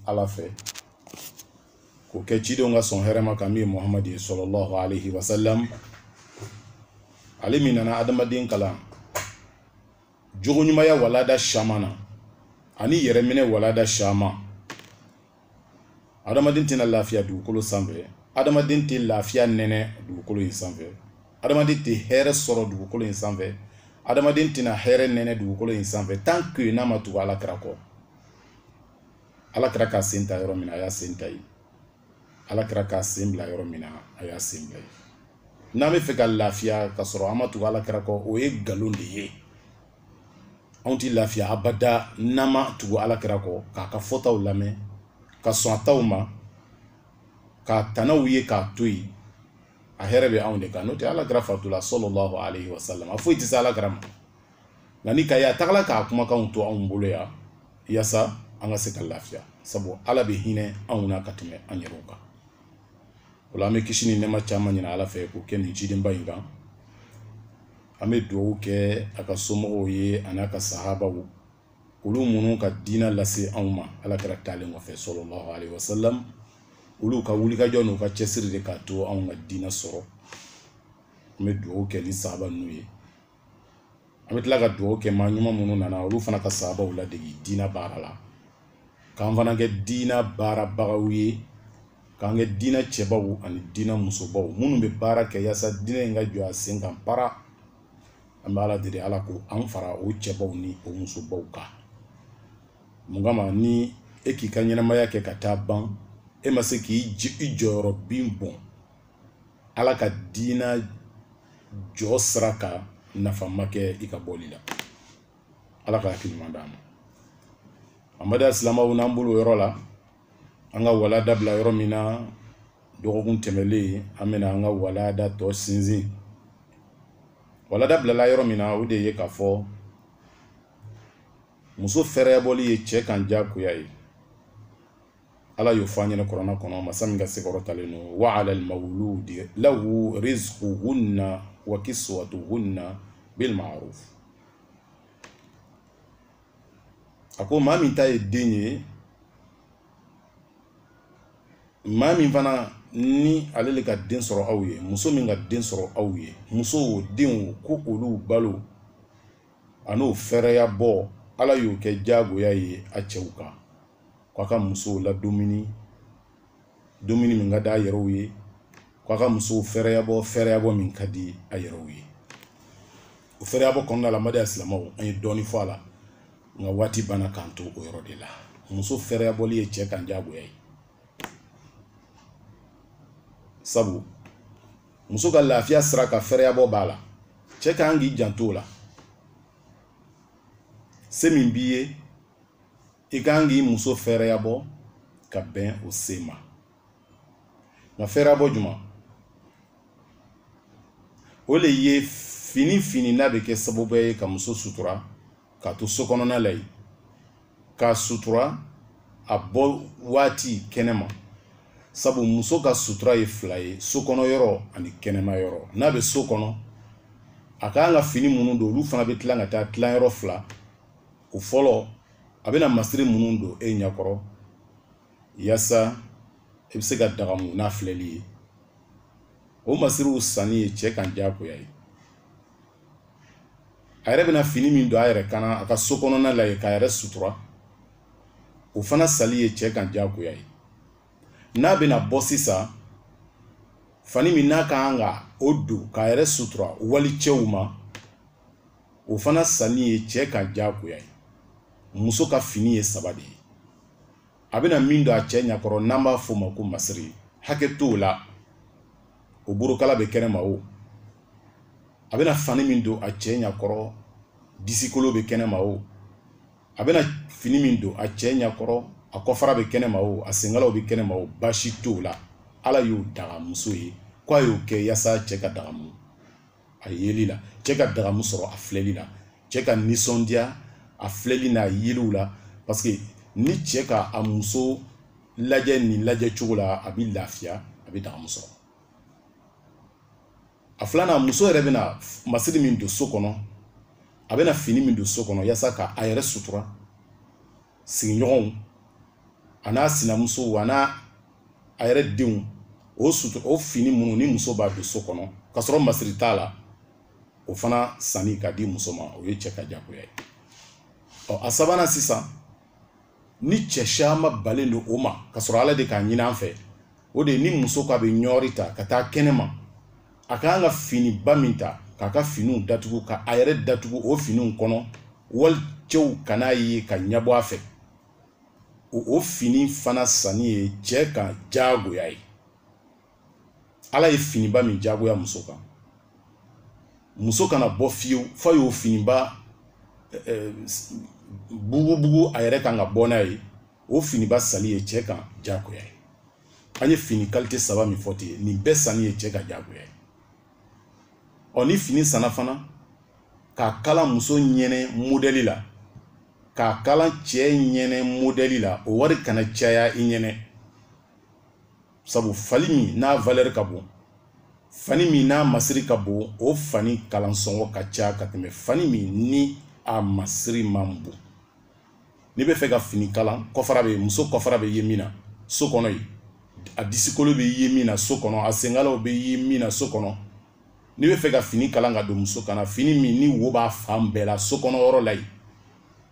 ala fe ko ke cido nga son herema kami Muhammad sallallahu alaihi wasallam ali minana adamadin kala jogunyuma ya walada shamana ani yeremine walada shama adamadin tina lafiya dugukolo sanfɛ adamadin ti lafiya nene dugukolo in sanfɛ adamadin ti hɛrɛ sɔrɔ dugukolo in sanfɛ adamadin tina hɛrɛ nene dugukolo in sanfɛ tant que n'a ma tugu alakira kɔ alakira ka sen ta yɔrɔ min na a y'a sen ta ye alakira ka sen bila yɔrɔ min na a y'a sen bila ye n'an bɛ fɛ ka lafiya ka sɔrɔ an ma tugu alakira kɔ o ye nkalon de ye anw ti lafiya abada n'an ma tugu alakira kɔ k'a ka fɔtaw lamɛn ka sɔn a taw ma k'a tanaw ye k'a to yen a hɛrɛ bɛ anw de kan n'o tɛ alakira fatula sallallahu alaihi wasallam a foyi tɛ se alakira ma nka ni ka ye a tagala k'a kumakanw to anw bolo yan yaasa an ka se ka lafiya sabu ala bɛ hinɛ anw na ka tɛmɛ an yɛrɛw kan o la an bɛ kisi ni nɛɛma caman ɲini ala fɛ k'o kɛ nin cidenba in kan an bɛ dugawu kɛ a ka somɔgɔw ye a n'a ka sahabaw olu minnu ka diinɛ lase anw ma alakira taalen kɔfɛ sallallahu alaihi wasallam olu ka wulikajɔ n'u ka cɛsiri de k'a to anw ka diinɛ sɔrɔ an bɛ dugawu kɛ ni sahaba ninnu ye an bɛ tila ka dugawu kɛ maa ɲuman minnu nana olu fana ka sahabaw ladegi diinɛ baara la k'an fana kɛ diinɛ baarabagaw ye k'an kɛ diinɛ cɛbaw ani diinɛ musobaw minnu bɛ baara kɛ yaasa diinɛ in ka jɔ a sen kan para an bɛ ala deli ala ko an fara o cɛbaw ni o musobaw kan mun kama ni e k'i ka ɲɛnamaya kɛ ka taa ban e ma se k'i jɔyɔrɔ bin bɔn ala ka diinɛ jɔ sira kan nafa ma kɛ i ka bɔli la ala ka hakili ɲuman d'an ma amadu silamɛw n'an bolo o yɔrɔ la an ka walada bila yɔrɔ min na dɔgɔkun tɛmɛlen an bɛna an ka walada tɔ sinsin walada bilala yɔrɔ min na o de ye k'a fɔ muso fɛrɛbɔli ye cɛ kan diyagoya ye ala y'o fɔ an ɲɛna kuranɛ kɔnɔ masa min ka sekɔrɔtalen don wa ala al-mawludi lahu rizquhunna wa kiswatuhunna bil ma'ruf a ko maa min ta ye den ye maa min fana ni ale le ka den sɔrɔ aw ye muso min ka den sɔrɔ aw ye muso o denw ko olu balo an'o fɛrɛya bɔ ala y'o kɛ diyagoya ye a cɛw kan k'a ka musow la dumuni min ka di a yɛrɛw ye k'a ka musow fɛrɛyabɔ min ka di a yɛrɛw ye o fɛrɛyabɔ kɔnɔna la madi silamɛw an ye dɔɔni fɔ a la nka waati banna k'an to o yɔrɔ de la muso fɛrɛyabɔli ye cɛ kan diyagoya ye sabu muso ka lafiya sira ka fɛrɛyabɔ b'a la cɛ ka kan k'i janto o la se min b'i ye i ka kan k'i muso fɛrɛyabɔ ka bɛn o se ma nka fɛrɛyabɔ jumɛn o le ye fini n'a bɛ kɛ sababu ye ka muso sutura k'a to so kɔnɔna la yen k'a sutura a bɔ waati kɛnɛma sabu muso ka sutura ye fila ye so kɔnɔ yɔrɔ ani kɛnɛma yɔrɔ n'a bɛ so kɔnɔ a ka kan ka fini minnu don olu fana bɛ tila ka taa tilan yɔrɔ fila o fɔlɔ a bɛna masiri minnu don e ɲɛkɔrɔ yaasa e bɛ se ka dagamu n'a filɛli ye o masiriw sanni ye cɛ kan diyagoya ye a yɛrɛ bɛna fini min don a yɛrɛ kana a ka so kɔnɔna la yen k'a yɛrɛ sutura o fana sali ye cɛ kan diyagoya ye n'a bɛna bɔ sisan fani min n'a ka kan ka o don k'a yɛrɛ sutura wali cɛw ma o fana sanni ye cɛ kan diyagoya ye muso ka fini ye saba de ye a bɛna min don a cɛ ɲɛkɔrɔ n'an b'a fɔ o ma ko masiri hakɛ t'o la o borokala bɛ kɛnɛma o a bɛna fani min don a cɛ ɲɛkɔrɔ disikolo bɛ kɛnɛma o a bɛna fini min don a cɛ ɲɛkɔrɔ a kɔfara bɛ kɛnɛma o a senkalaw bɛ kɛnɛma o baasi t'o la ala y'o daga muso ye k'a y'o kɛ yaasa cɛ ka dagamu a yeli la cɛ ka dagamu sɔrɔ a filɛli la cɛ ka nisɔndiya a filɛli n'a yeliw la parce que ni cɛ ka a muso lajɛ nin lajɛ cogo la a bɛ lafiya a bɛ dagamu sɔrɔ a filanan muso yɛrɛ bɛna masiri min don so kɔnɔ a bɛna fini min don so kɔnɔ yaasa ka a yɛrɛ sutura sigiɲɔgɔnw ana sinamuso wana a yɛrɛ denw o fini minnu ni muso b'a don so kɔnɔ ka sɔrɔ masiri t'a la o fana sanni ka di muso ma o ye cɛ ka jagoya ye. A sabanan sisan ni cɛ caman balen don o ma ka sɔrɔ ala de k'a ɲini an fɛ o de ni muso k'a bɛ ɲɔɔri ta ka taa kɛnɛ ma a ka kan ka finiba min ta k'a ka finiw datugu ka a yɛrɛ datugu o finiw kɔnɔ wali cɛw kan'a ye ka ɲɛbɔ a fɛ o fini fana sanni ye cɛ ka jagoya ye. ala ye finiba min jagoya muso kan muso kana bɔ fiyewu f'a y'o finiba bugu a yɛrɛ kan ka bɔ n'a ye o finiba sanni ye cɛ kan jagoya ye. an ye fini kalite 3 min fɔ ten nin bɛɛ sanni ye cɛ ka jagoya ye. ni fini sanna fana k'a kalan muso ɲɛnɛ modèle la k'a kalan cɛ ɲɛnɛ modèle la o wari kana caya i ɲɛnɛ sabu fali min n'a valeur ka bon fani min n'a masiri ka bon o fani kalan sɔngɔ ka ca ka tɛmɛ fani min ni a masiri man bon. ni bɛ fɛ ka fini kalan kɔfara bɛ muso kɔfara bɛ ye min na so kɔnɔ yen a disikolo bɛ ye min na so kɔnɔ a sengalaw bɛ ye min na so kɔnɔ ni bɛ fɛ ka fini kalan ka don muso kana fini min ni wo b'a fan bɛɛ la so kɔnɔ yɔrɔ la yen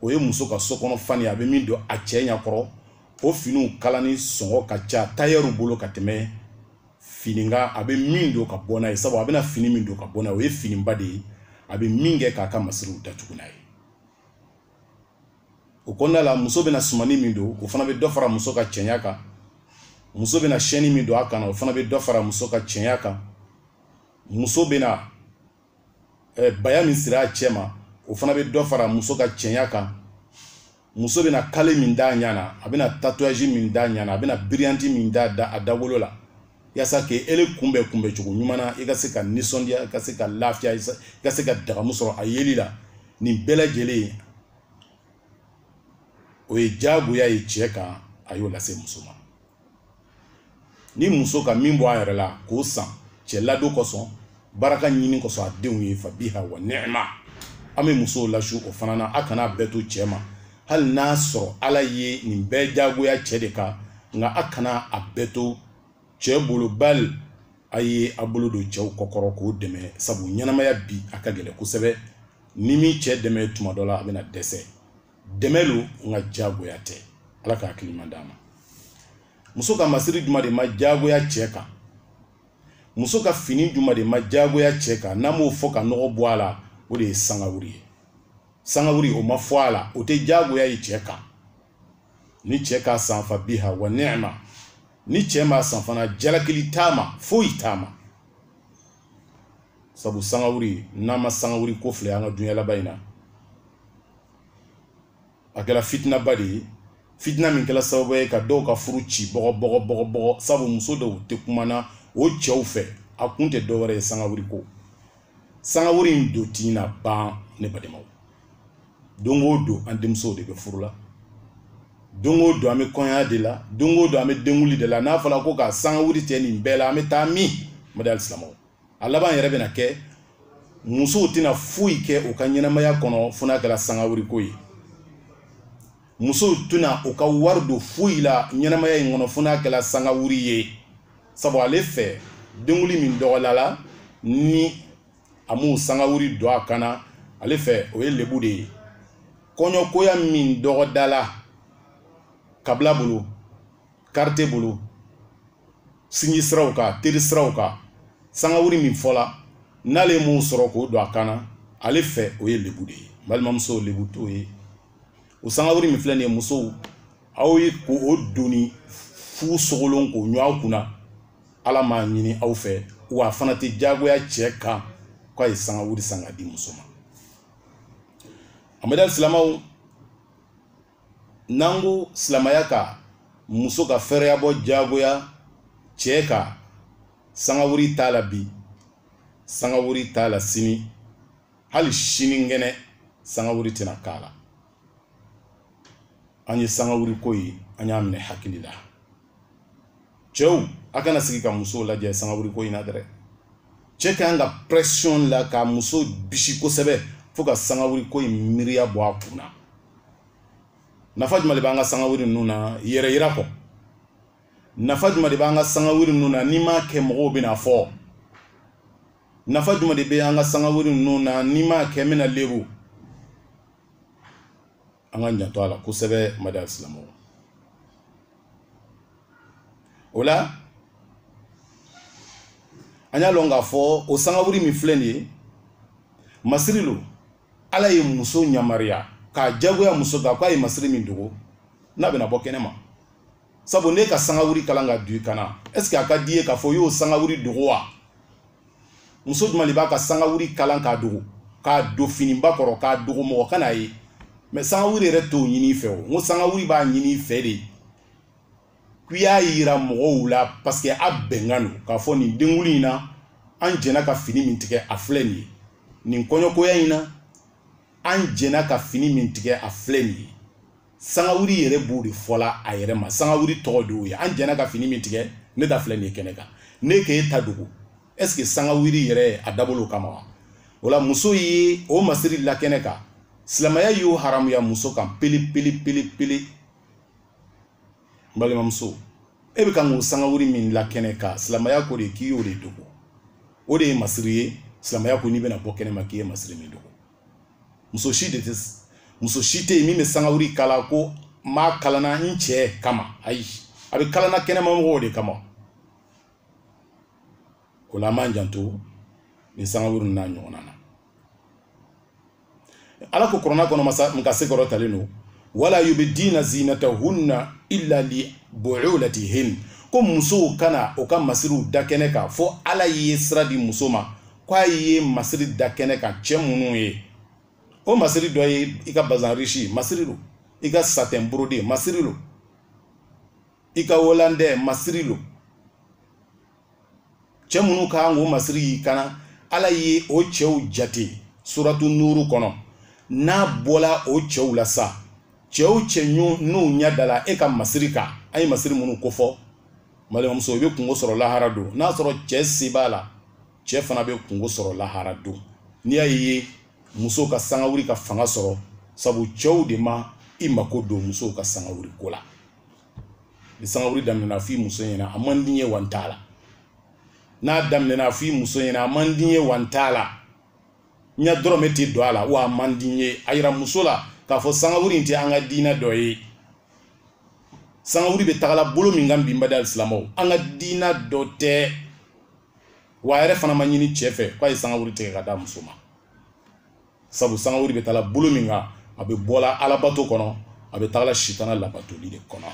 o ye muso ka so kɔnɔ fani a bɛ min don a cɛ ɲɛkɔrɔ o finiw kalani sɔngɔ ka ca tailleur bolo ka tɛmɛ fininga a bɛ min don ka bɔ n'a ye sabu a bɛna fini min don ka bɔ n'a ye o ye finiba de ye a bɛ min kɛ k'a ka masiriw datugu n'a ye. o kɔnɔna la muso bɛna sumani min don o fana bɛ dɔ fara muso ka cɛɲa kan muso bɛna chaîne min don a kan o fana bɛ dɔ fara muso ka cɛɲa kan muso bɛna baya min siri a cɛ ma o fana bɛ dɔ fara muso ka cɛɲa kan muso bɛna kale min d'a ɲa na a bɛna tatouage min d'a ɲa na a bɛna brillanti min d'a a dawolo la yaasa k'e kunbɛ cogo ɲuman na i ka se ka nisɔndiya i ka se ka lafiya i ka se ka dagamu sɔrɔ a yeli la nin bɛɛ lajɛlen o ye jagoya ye cɛ kan a y'o lase muso ma. ni muso ka min bɔ a yɛrɛ la k'o san cɛ ladon kosɔn baraka ɲini kosɔn a denw ye fa biha wa ni'ma an bɛ musow lasu o fana na a kana bɛɛ to cɛ ma hali n'a sɔrɔ ala ye nin bɛɛ jagoya cɛ de kan nka a kana a bɛɛ to cɛ bolo bali a ye a bolo don cɛw kɔkɔrɔ k'o dɛmɛ sabu ɲɛnamaya bi a ka gɛlɛn kosɛbɛ ni min cɛ dɛmɛ tuma dɔ la a bɛna dɛsɛ dɛmɛ lo nka jagoya tɛ ala ka hakili ɲuman d'a ma. muso ka masiri juma de ma jagoya cɛ kan muso ka fini juma de ma jagoya cɛ kan n'an m'o fɔ ka nɔgɔ bɔ a la o de ye sangawuri ye. sangawuri o ma fɔ a la o tɛ jagoya ye cɛ kan ni cɛ k'a san fa biha wa ni'ma ni cɛ m'a san fana jalakili t'a ma foyi t'a ma sabu sangawuri n'an ma sangawuri ko filɛ an ka dunya laban in na a kɛra fitinaba de ye fitina min kɛra sababu ye ka dɔw ka furu ci bɔgɔ sabu muso dɔw tɛ kuma na o cɛw fɛ a kun tɛ dɔwɛrɛ ye sangawuri ko sangawuri in don ti na ban ne badenmaw don o don an denmusow de bɛ furu la don o don an bɛ kɔɲɔ de la don o don an bɛ denwuli de la n'a fɔra ko ka sangawuri tɛ nin bɛɛ la an bɛ taa min mɔdɛli silamɛw a laban yɛrɛ bɛna kɛ musow tɛna foyi kɛ u ka ɲɛnamaya kɔnɔ fo n'a kɛra sangawuri ko ye musow tɛna u ka wari don foyi la ɲɛnamaya in kɔnɔ fo n'a kɛra sangawuri ye sabu ale fɛ denwuli min dɔgɔyala ni a m'o sangawuri don a kan na ale fɛ o ye lebu de ye kɔɲɔkoya min dɔgɔdala kabila bolo karite bolo sinji siraw kan teri siraw kan sangawuri min fɔla n'ale m'o sɔrɔ k'o don a kan na ale fɛ o ye lebu de ye balimamusow lebu t'o ye o sangawuri min filɛ nin ye musow aw ye k'o doni fu sogolon k'o ɲɔ aw kunna ala m'a ɲini aw fɛ wa a fana tɛ jagoya cɛ kan k'a ye sangawuri san ka di muso ma. amadu silamɛw n'an ko silamɛya ka muso ka fɛrɛya bɔ jagoya cɛ ka sangawuri t'a la bi sangawuri t'a la sini hali sini kɛnɛ sangawuri tɛna k'a la an ye sangawuri ko ye an y'a minɛ hakili la cɛw a kana sigi ka musow lajɛ sangawuri ko in na dɛ cɛ ka kan ka pression la ka muso bisi kosɛbɛ fo ka sangawuri ko in miiriya bɔ a kun na nafa jumali banga sanga wuri nuna yere yira ko nafa jumali banga sanga wuri nuna ni ma ke mogo bina fo nafa jumali be anga sanga wuri nuna ni ma ke mina lebu anga njanto ala kusebe mada islamo ola anya longa fo o sanga wuri mi fleni masirilu ala ye muso nyamaria ka jagoya muso ga kwa ye masiri min dogo na bena bokene ma sabo ne ka sanga wuri kalanga du kana est-ce que aka die ka fo yo sanga wuri dogo wa muso jumali ba ka sanga wuri kalan ka dogo ka do fini bakoro ka dogo mo kana yi mais sanga wuri reto nyini fe o ngo sanga wuri ba nyini fe de kuya yira mo wula parce que abengano ka fo ni dinguli na anjena ka fini min tike afleni ni konyo ko yina anjena ka fini min tike afleni sanga wuri yere buri fola ayere ma sanga wuri todo ya anjena ka fini min tike ne da fleni keneka ne ke tadugo est-ce que sanga wuri yere adabolo kama wala muso yi o masiri la keneka silamaya yu haramu ya muso kan pili mbali mamso ebe kan sanga wuri min la keneka silamaya ko de kiyo de dogo o de masiri silamaya ko ni bena bokene makiye masiri mi dogo muso shite mi me sanga wuri kala ko ma kalana inche kama ai abi kalana kene mamgo de kama ola manjanto ni sanga wuri na nyonana ala ko korona kono masa mkase koro taleno wala yubdina zinatahunna illa li bu'ulatihin ko muso kana o ka masiru dakene ka fo ala yesra di musoma kwa ye masiri dakene ka chemunu ye o masiri do ye ika bazan rishi masirilu ika satin brode masirilu ika holande masirilu chemunu ka ngo masiri kana ala ye o chew jati suratu nuru kono na bola o chew la sa chew chenyu nu nyadala e ka masirika ay masiri munu ko fo male mamso be kungo soro la harado na soro che sibala che fana be kungo soro la harado ni ayi muso ka sanga wuri ka fanga soro sabu chew de ma imako do muso ka sanga wuri kola ni sanga wuri damne na fi muso yena amandinye wantala na damne na fi muso yena amandinye wantala nya drometi do ala wa amandinye ayira muso la ka fo sanga wuri nti anga dina doye sanga wuri be tagala bolo min ngam bimba dal islamo anga dina dote wa ere fana manyini chefe kwa sanga wuri te kada musoma sabu sanga wuri be tala bolo min nga abe bola alabato kono abe tagala shitana labato li de kono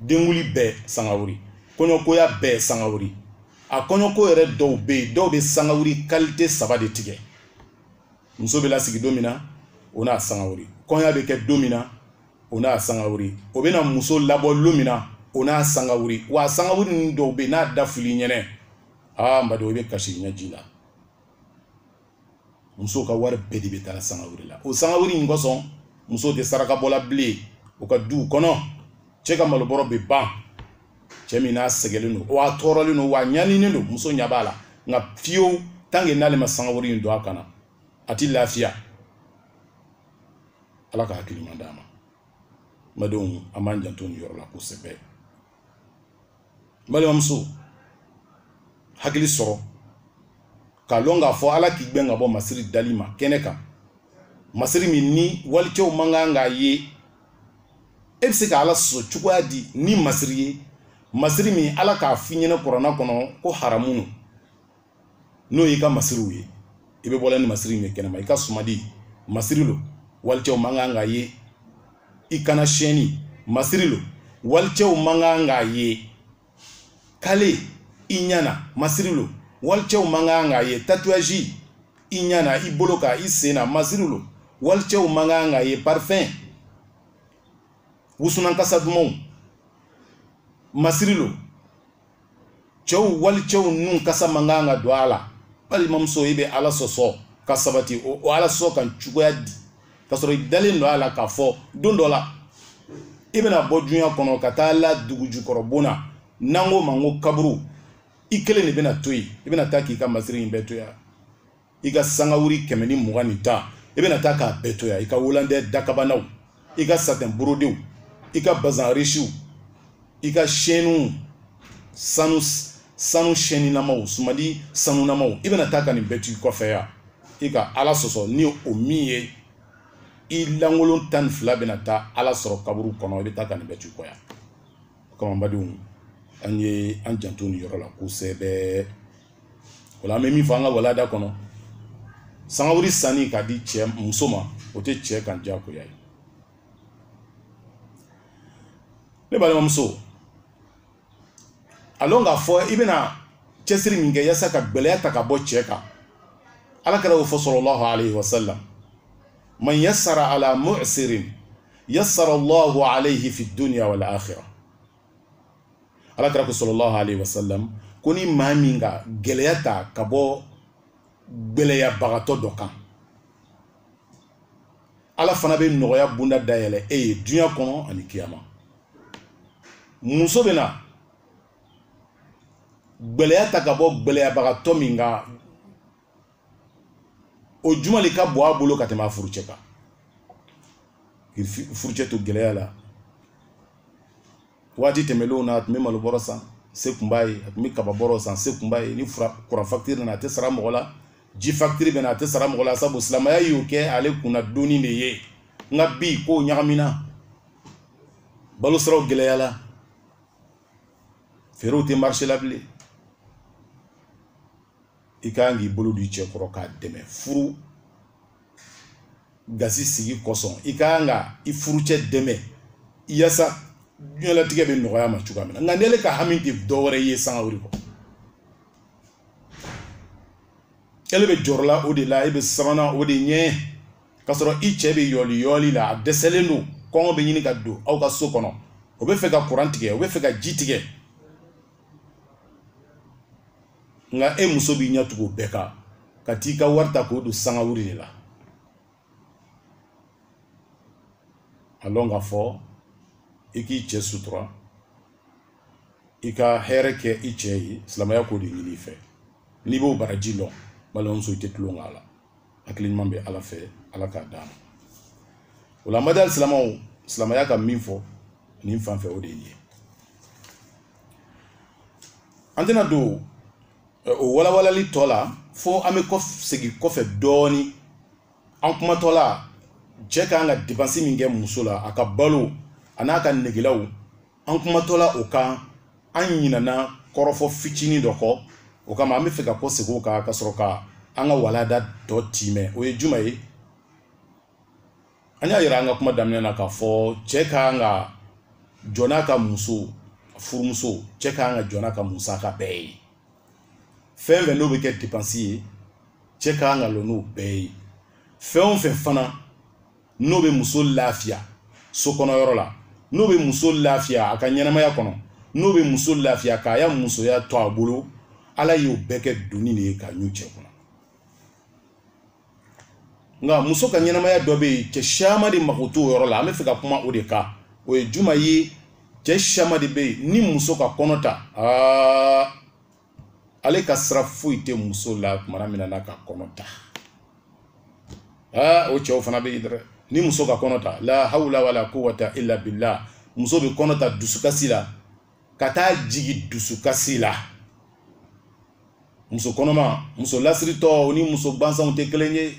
denguli be sanga wuri konyo ko ya be sanga wuri a konyo ko ere do be sanga wuri qualité saba de tige muso be la sigi domina ona sanga wuri konya be ke domina ona sanga wuri obena muso labo lumina ona sanga wuri wa sanga wuri ndo be na dafuli nyene mbado be kashi nyajila muso ka war bedi be tala sanga wuri la o sanga wuri ngoson muso de saraka bola ble o ka du kono cheka maloboro be ban chemina segelino wa torolino wa nyanino muso nyabala nga fio tange nale masanga wuri ndo akana ati lafia ala ka hakili mandama madon amanja ton yorola ko sebe mali mamso hakili soro ka longa fo ala ki gbenga bo masiri dalima keneka masiri minni walcho manganga ye ebse ka ala so chukwa di ni masiri mi ala ka finyena korona kono ko haramunu no yika masiru ye ibe bola ni masiri mi kenema ika sumadi masirilo walcho manganga ye ikana sheni masirilo walcho manganga ye kale inyana masirilo walcho manganga ye tatouage inyana iboloka isena masirilo walcho manganga ye parfum wusunan kasadumon masirilo chow walcho nun kasa manganga doala bali mamso ibe ala soso kasabati o ala so kan chugadi kasoro dalen do ala ka fo dondola ibena bojunya kono katala duguju korobona nango mango kaburu ikele ne bena toyi ibena taki ka masiri imbeto ya iga sanga wuri kemeni muganita ibena taka beto ya ika wolande dakabanaw i ka satin brodéw i ka bazan richiw i ka chaînew sanu chaîninamaw sumadi sanunamaw i bɛna taa ka nin bɛɛ to i kɔfɛ ya i ka ala sɔsɔ ni o min ye i langolon 12 bɛna taa ala sɔrɔ kaburu kɔnɔ i bɛ taa ka nin bɛɛ to i kɔ ya kamabadenw an ye an janto ni yɔrɔ la kosɛbɛ wala an bɛ min fɔ an ka walada kɔnɔ sangawuri sanni ka di cɛ muso ma o tɛ cɛ kan diyagoya ye ne balimamuso alon k'a fɔ i bɛna cɛsiri min kɛ yasa ka gɛlɛya ta ka bɔ cɛ kan ala kɛra o fɔ sallallahu alayhi wa sallam man yassara ala mu'sirin yassara Allahu alayhi fi dunya wal akhirah ala kɛra ko sallallahu alayhi wa sallam ko ni maa min ka gɛlɛya ta ka bɔ gɛlɛyabagatɔ dɔ kan ala fana bɛ nɔgɔya bunda dayɛlɛ e ye dunya kɔnɔ ani kiyama muso bɛ na gɛlɛya ta ka bɔ gɛlɛyabagatɔ min kan o juma le ka bɔ a bolo ka tɛmɛ a furucɛ kan furucɛ to gɛlɛya la waati tɛmɛlenw na a tun bɛ malobɔrɔ san se tun b'a ye a tun bɛ kababɔrɔ san se tun b'a ye ni kuran facture nana a tɛ sara mɔgɔ la ji facture bɛ na a tɛ sara mɔgɔ la sabu silamɛya y'o kɛ ale kunna donni de ye nka bi kow ɲagamina balo siraw gɛlɛyala feerew tɛ marché la bilen i kan k'i bolo di cɛ kɔrɔ k'a dɛmɛ furu gasi sigi kosɔn i kan ka i furucɛ dɛmɛ yasa diɲɛlatigɛ bɛ nɔgɔya ma cogoya min na nka n'ale ka hami tɛ dɔwɛrɛ ye sangawuri kɔ ele bɛ jɔrɔ la o de la e bɛ sabanan o de ɲɛ k'a sɔrɔ i cɛ bɛ yɔli yɔli la a dɛsɛlen don kɔngɔ bɛ ɲini ka don aw ka so kɔnɔ o bɛ fɛ ka kuran tigɛ o bɛ fɛ ka ji tigɛ nka e muso b'i ɲɛ tugu bɛɛ kan ka t'i ka wari ta k'o don sangawuri de la a lɔn k'a fɔ i k'i cɛ sutura i ka hɛrɛ kɛ i cɛ ye silamɛya k'o de ɲini i fɛ n'i b'o baraji lɔn balimamuso i tɛ tulon k'a la hakili ɲuman bɛ ala fɛ ala k'a d'a ma o la madali silamɛw silamɛya ka min fɔ nin fan fɛ o de ye an tɛna don o walawalali tɔ la fo an bɛ segin kɔfɛ dɔɔni an kumatɔ la cɛ ka kan ka dépense min kɛ muso la a ka balo a n'a ka negelaw an kumatɔ la o kan an ɲinana kɔrɔfɔ fitinin dɔ kɔ o kama an bɛ fɛ ka kɔ segin o kan ka sɔrɔ ka an ka walada tɔ timɛ o ye juma ye an y'a yira an ka kuma daminɛ na k'a fɔ cɛ ka kan ka jɔ n'a ka muso furumuso cɛ ka kan ka jɔ n'a ka musaka bɛɛ ye fɛn fɛn n'o bɛ kɛ dépense ye cɛ ka kan ka lɔ n'o bɛɛ ye fɛn o fɛn fana n'o bɛ muso lafiya so kɔnɔ yɔrɔ la n'o bɛ muso lafiya a ka ɲɛnamaya kɔnɔ n'o bɛ muso lafiya k'a ya musoya to a bolo ala y'o bɛɛ kɛ doni de ye k'a ɲu cɛ kɔnɔ nka muso ka ɲɛnamaya dɔ bɛ yen cɛ caman de mako t'o yɔrɔ la an bɛ fɛ ka kuma o de kan o ye juma ye cɛ caman de bɛ yen ni muso ka kɔnɔ ta ale ka sira foyi tɛ muso la tuma min na n'a ka kɔnɔ ta o cɛw fana bɛ yen dɛ ni muso ka kɔnɔ ta la hawla wala quwwata illa billah muso bɛ kɔnɔ ta dusukasi la ka taa jigi dusukasi la muso kɔnɔma muso lasiritɔ ni muso gansanw tɛ kelen ye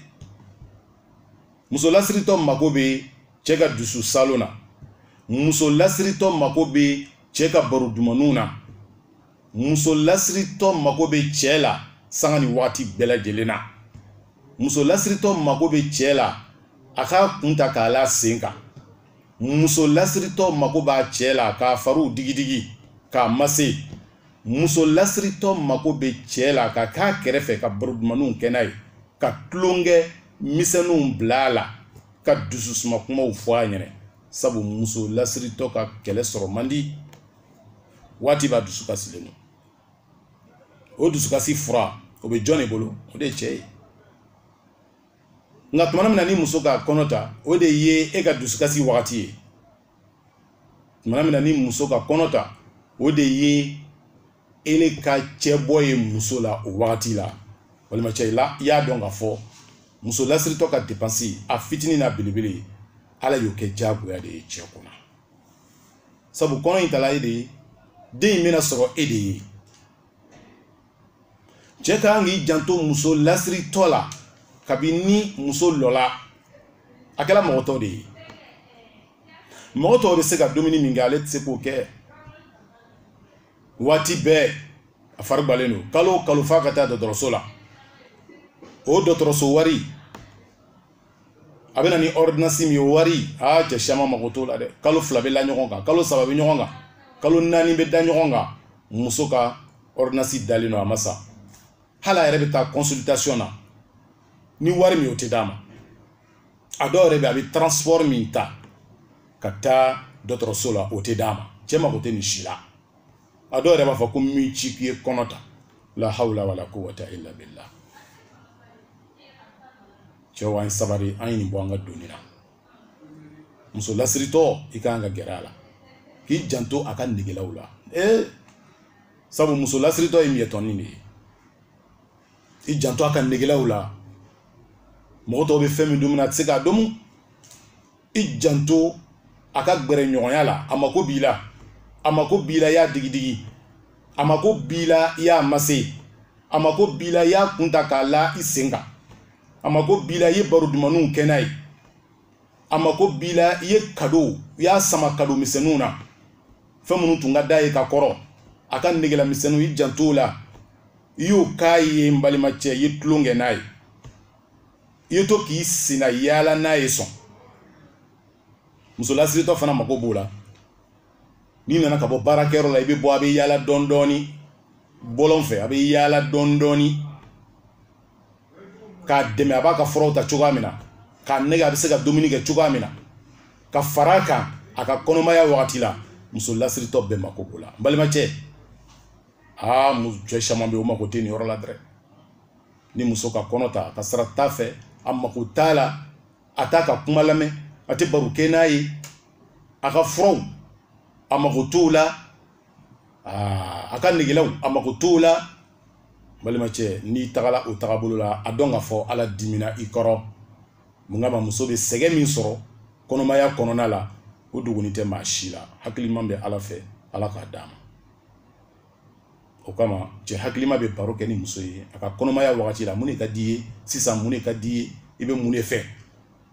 muso lasiritɔ mako bɛ cɛ ka dusu salon na muso lasiritɔ mako bɛ cɛ ka baro dumanniw na muso lasiritɔ mako bɛ cɛ la sanga ni waati bɛɛ lajɛlen na muso lasiritɔ mako bɛ cɛ la a k'a kun ta k'a la sen kan muso lasiritɔ mako b'a cɛ la k'a fariw digidigi k'a mase muso lasiritɔ mako bɛ cɛ la ka k'a kɛrɛfɛ ka baro dumanniw kɛ n'a ye ka tulonkɛ misɛnninw bila a la ka dususuma kumaw fɔ a ɲɛna sabu muso lasiritɔ ka kɛlɛ sɔrɔ man di waati b'a dusukasilen don o dusukasi fura o bɛ jɔn de bolo o de ye cɛ ye nka tuma min na ni muso ka kɔnɔ ta o de ye e ka dusukasi wagati ye tuma min na ni muso ka kɔnɔ ta o de ye ele ka cɛ bɔ ye muso la o wagati la walima cɛ la i y'a dɔn k'a fɔ muso lasiritɔ ka dépense a fitinin n'a belebele ala y'o kɛ jagoya de ye cɛ kunna sabu kɔnɔ in tala e de ye den in bɛna sɔrɔ e de ye cɛ ka kan k'i janto muso lasiritɔ la kabini muso lɔla a kɛla mɔgɔ tɔw de ye mɔgɔ tɔw bɛ se ka dumuni min kɛ ale tɛ se k'o kɛ waati bɛɛ a fari gbalen don kalo o kalo f'a ka taa dɔgɔtɔrɔso la o dɔgɔtɔrɔso wari a bɛ na ni ordonnance min ye o wari cɛ caman mago t'o la dɛ kalo 2 bɛ la ɲɔgɔn kan kalo 3 bɛ ɲɔgɔn kan kalo 4 bɛ da ɲɔgɔn kan muso ka ordonnance dalen don a ma sa hali a yɛrɛ bɛ taa consultation na ni wari min o tɛ d'a ma a dɔw yɛrɛ bɛ a bɛ transport min ta ka taa dɔgɔtɔrɔso la o tɛ d'a ma cɛ mago tɛ nin si la a dɔw yɛrɛ b'a fɔ ko min ci k'i ye kɔnɔ ta la hawla wala quwwata illa billah cɛw an sabari an ye nin bɔ an ka doni na muso lasiritɔ i kan ka gɛrɛ a la k'i janto a ka negelaw la sabu muso lasiritɔ ye miyɛtɔnin de ye i janto a ka negelaw la mɔgɔ tɔw bɛ fɛn min dumuni a tɛ se k'a domu i janto a ka gbɛrɛ ɲɔgɔnya la a mako b'i la a mako b'i la i y'a digidigi a mako b'i la i y'a mase a mako b'i la i y'a kunta k'a la i sen kan a mako b'i la i ye baro dumanuw kɛ n'a ye a mako b'i la i ye kado i y'a sama kado misɛnninw na fɛn minnu tun ka d'a ye ka kɔrɔ a ka negela misɛnninw i janto la i y'o k'a ye n balimacɛ i ye tulon kɛ n'a ye i ye to k'i sina yaala n'a ye sɔn muso lasiritɔ fana mako b'o la n'i nana ka bɔ baarakɛyɔrɔ la i bɛ bɔ a bɛ yaala dɔɔni dɔɔni bɔlɔn fɛ a bɛ yaala dɔɔni dɔɔni k'a dɛmɛ a b'a ka furaw ta cogoya min na k'a nɛgɛ a bɛ se ka dumuni kɛ cogoya min na ka fara a kan a ka kɔnɔmaya wagati la muso lasiritɔ bɛɛ mako b'o la n balimacɛ cɛ caman bɛ yen o mako tɛ nin yɔrɔ la dɛ ni muso ka kɔnɔ ta a ka sara t'a fɛ a mako t'a la a t'a ka kuma lamɛn a tɛ baro kɛ n'a ye a ka furaw a mako t'o la a ka negelaw a mako t'o la balimacɛ n'i tagala o tagabolo la a dɔn k'a fɔ ala dimina i kɔrɔ mun kama muso bɛ sɛgɛn min sɔrɔ kɔnɔmaya kɔnɔna la o dogoni tɛ maa si la hakiliman bɛ ala fɛ ala k'a d'a ma o kama cɛ hakilima bɛ baro kɛ ni muso ye a ka kɔnɔmaya wagati la mun de ka di ye sisan mun de ka di ye i bɛ mun de fɛ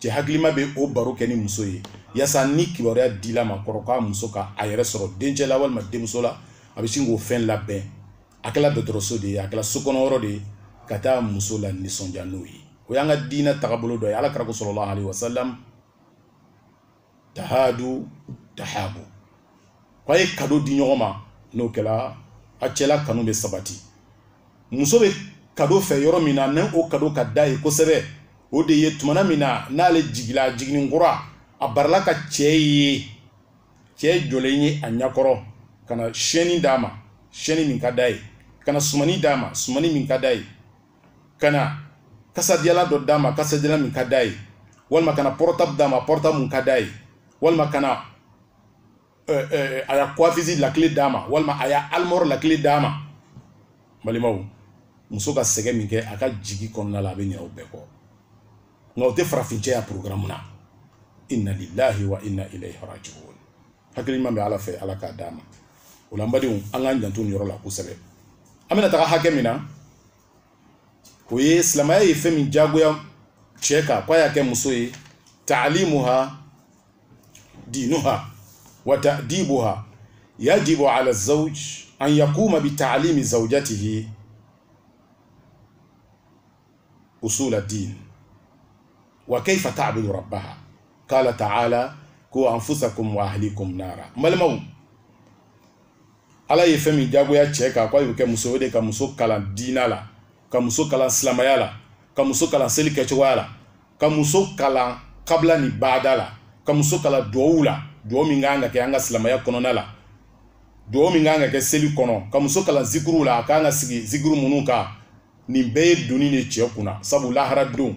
cɛ hakilima bɛ o baro kɛ ni muso ye yaasa ni kibaruya dila ma kɔrɔ k'a muso ka a yɛrɛ sɔrɔ dencɛ la walima denmuso la a bɛ sin k'o fɛn labɛn a kɛla dɔgɔtɔrɔso de ye a kɛla sokɔnɔ de ye ka taa muso la nisɔndiya n'o ye o y'an ka diinɛ tagabolo dɔ ye alakira ko sallallahu alaihi wasallam tahadu tahabu k'a ye kado di ɲɔgɔn ma n'o kɛla a cɛla kanu bɛ sabati muso bɛ kado fɛ yɔrɔ min na ni o kado ka d'a ye kosɛbɛ o de ye tumana min na n'ale jigila jiginnikura a barila ka cɛ ye cɛ jɔlen ye a ɲɛkɔrɔ ka na sɛni d'a ma sɛni min ka d'a ye ka na sumani d'a ma sumani min ka d'a ye ka na kasadiyala dɔ d'a ma kasadiyala min ka d'a ye walima ka na portable d'a ma portable min ka d'a ye walima ka na a y'a coiffeuse lakile d'a ma walima a y'a armoire lakile d'a ma balimaw muso ka sɛgɛn min kɛ a ka jigi kɔnɔna la a bɛ ɲɛ o bɛɛ kɔ nka o tɛ farafincɛya programme na inna lillahi wa inna ilayhi raji'un hakilima bɛ ala fɛ ala k'a d'a ma o la n badenw an k'an janto nin yɔrɔ la kosɛbɛ an bɛna taga hakɛ min na o ye silamɛya ye fɛn min jagoya cɛ kan k'a y'a kɛ muso ye ta'limuha dinuha wa ta'dibuha yajibu ala zawj an yakuma bi ta'limi zawjatihi usul ad-din wa kayfa ta'budu rabbaha qala ta'ala ku anfusakum wa ahlikum nara malamaw ala ye fɛn min jagoya cɛ kan k'a y'o kɛ muso de ka muso kalan diina la ka muso kalan silamɛya la ka muso kalan seli kɛcogoya la ka muso kalan kabla ni baada la ka muso kalan duwawu la duwawu min kan ka kɛ an ka silamɛya kɔnɔna la duwawu min kan ka kɛ seli kɔnɔ ka muso kalan zikuru la a kan ka sigi zikuru minnu kan nin bɛɛ ye doni de cɛ kunna sabu lahara don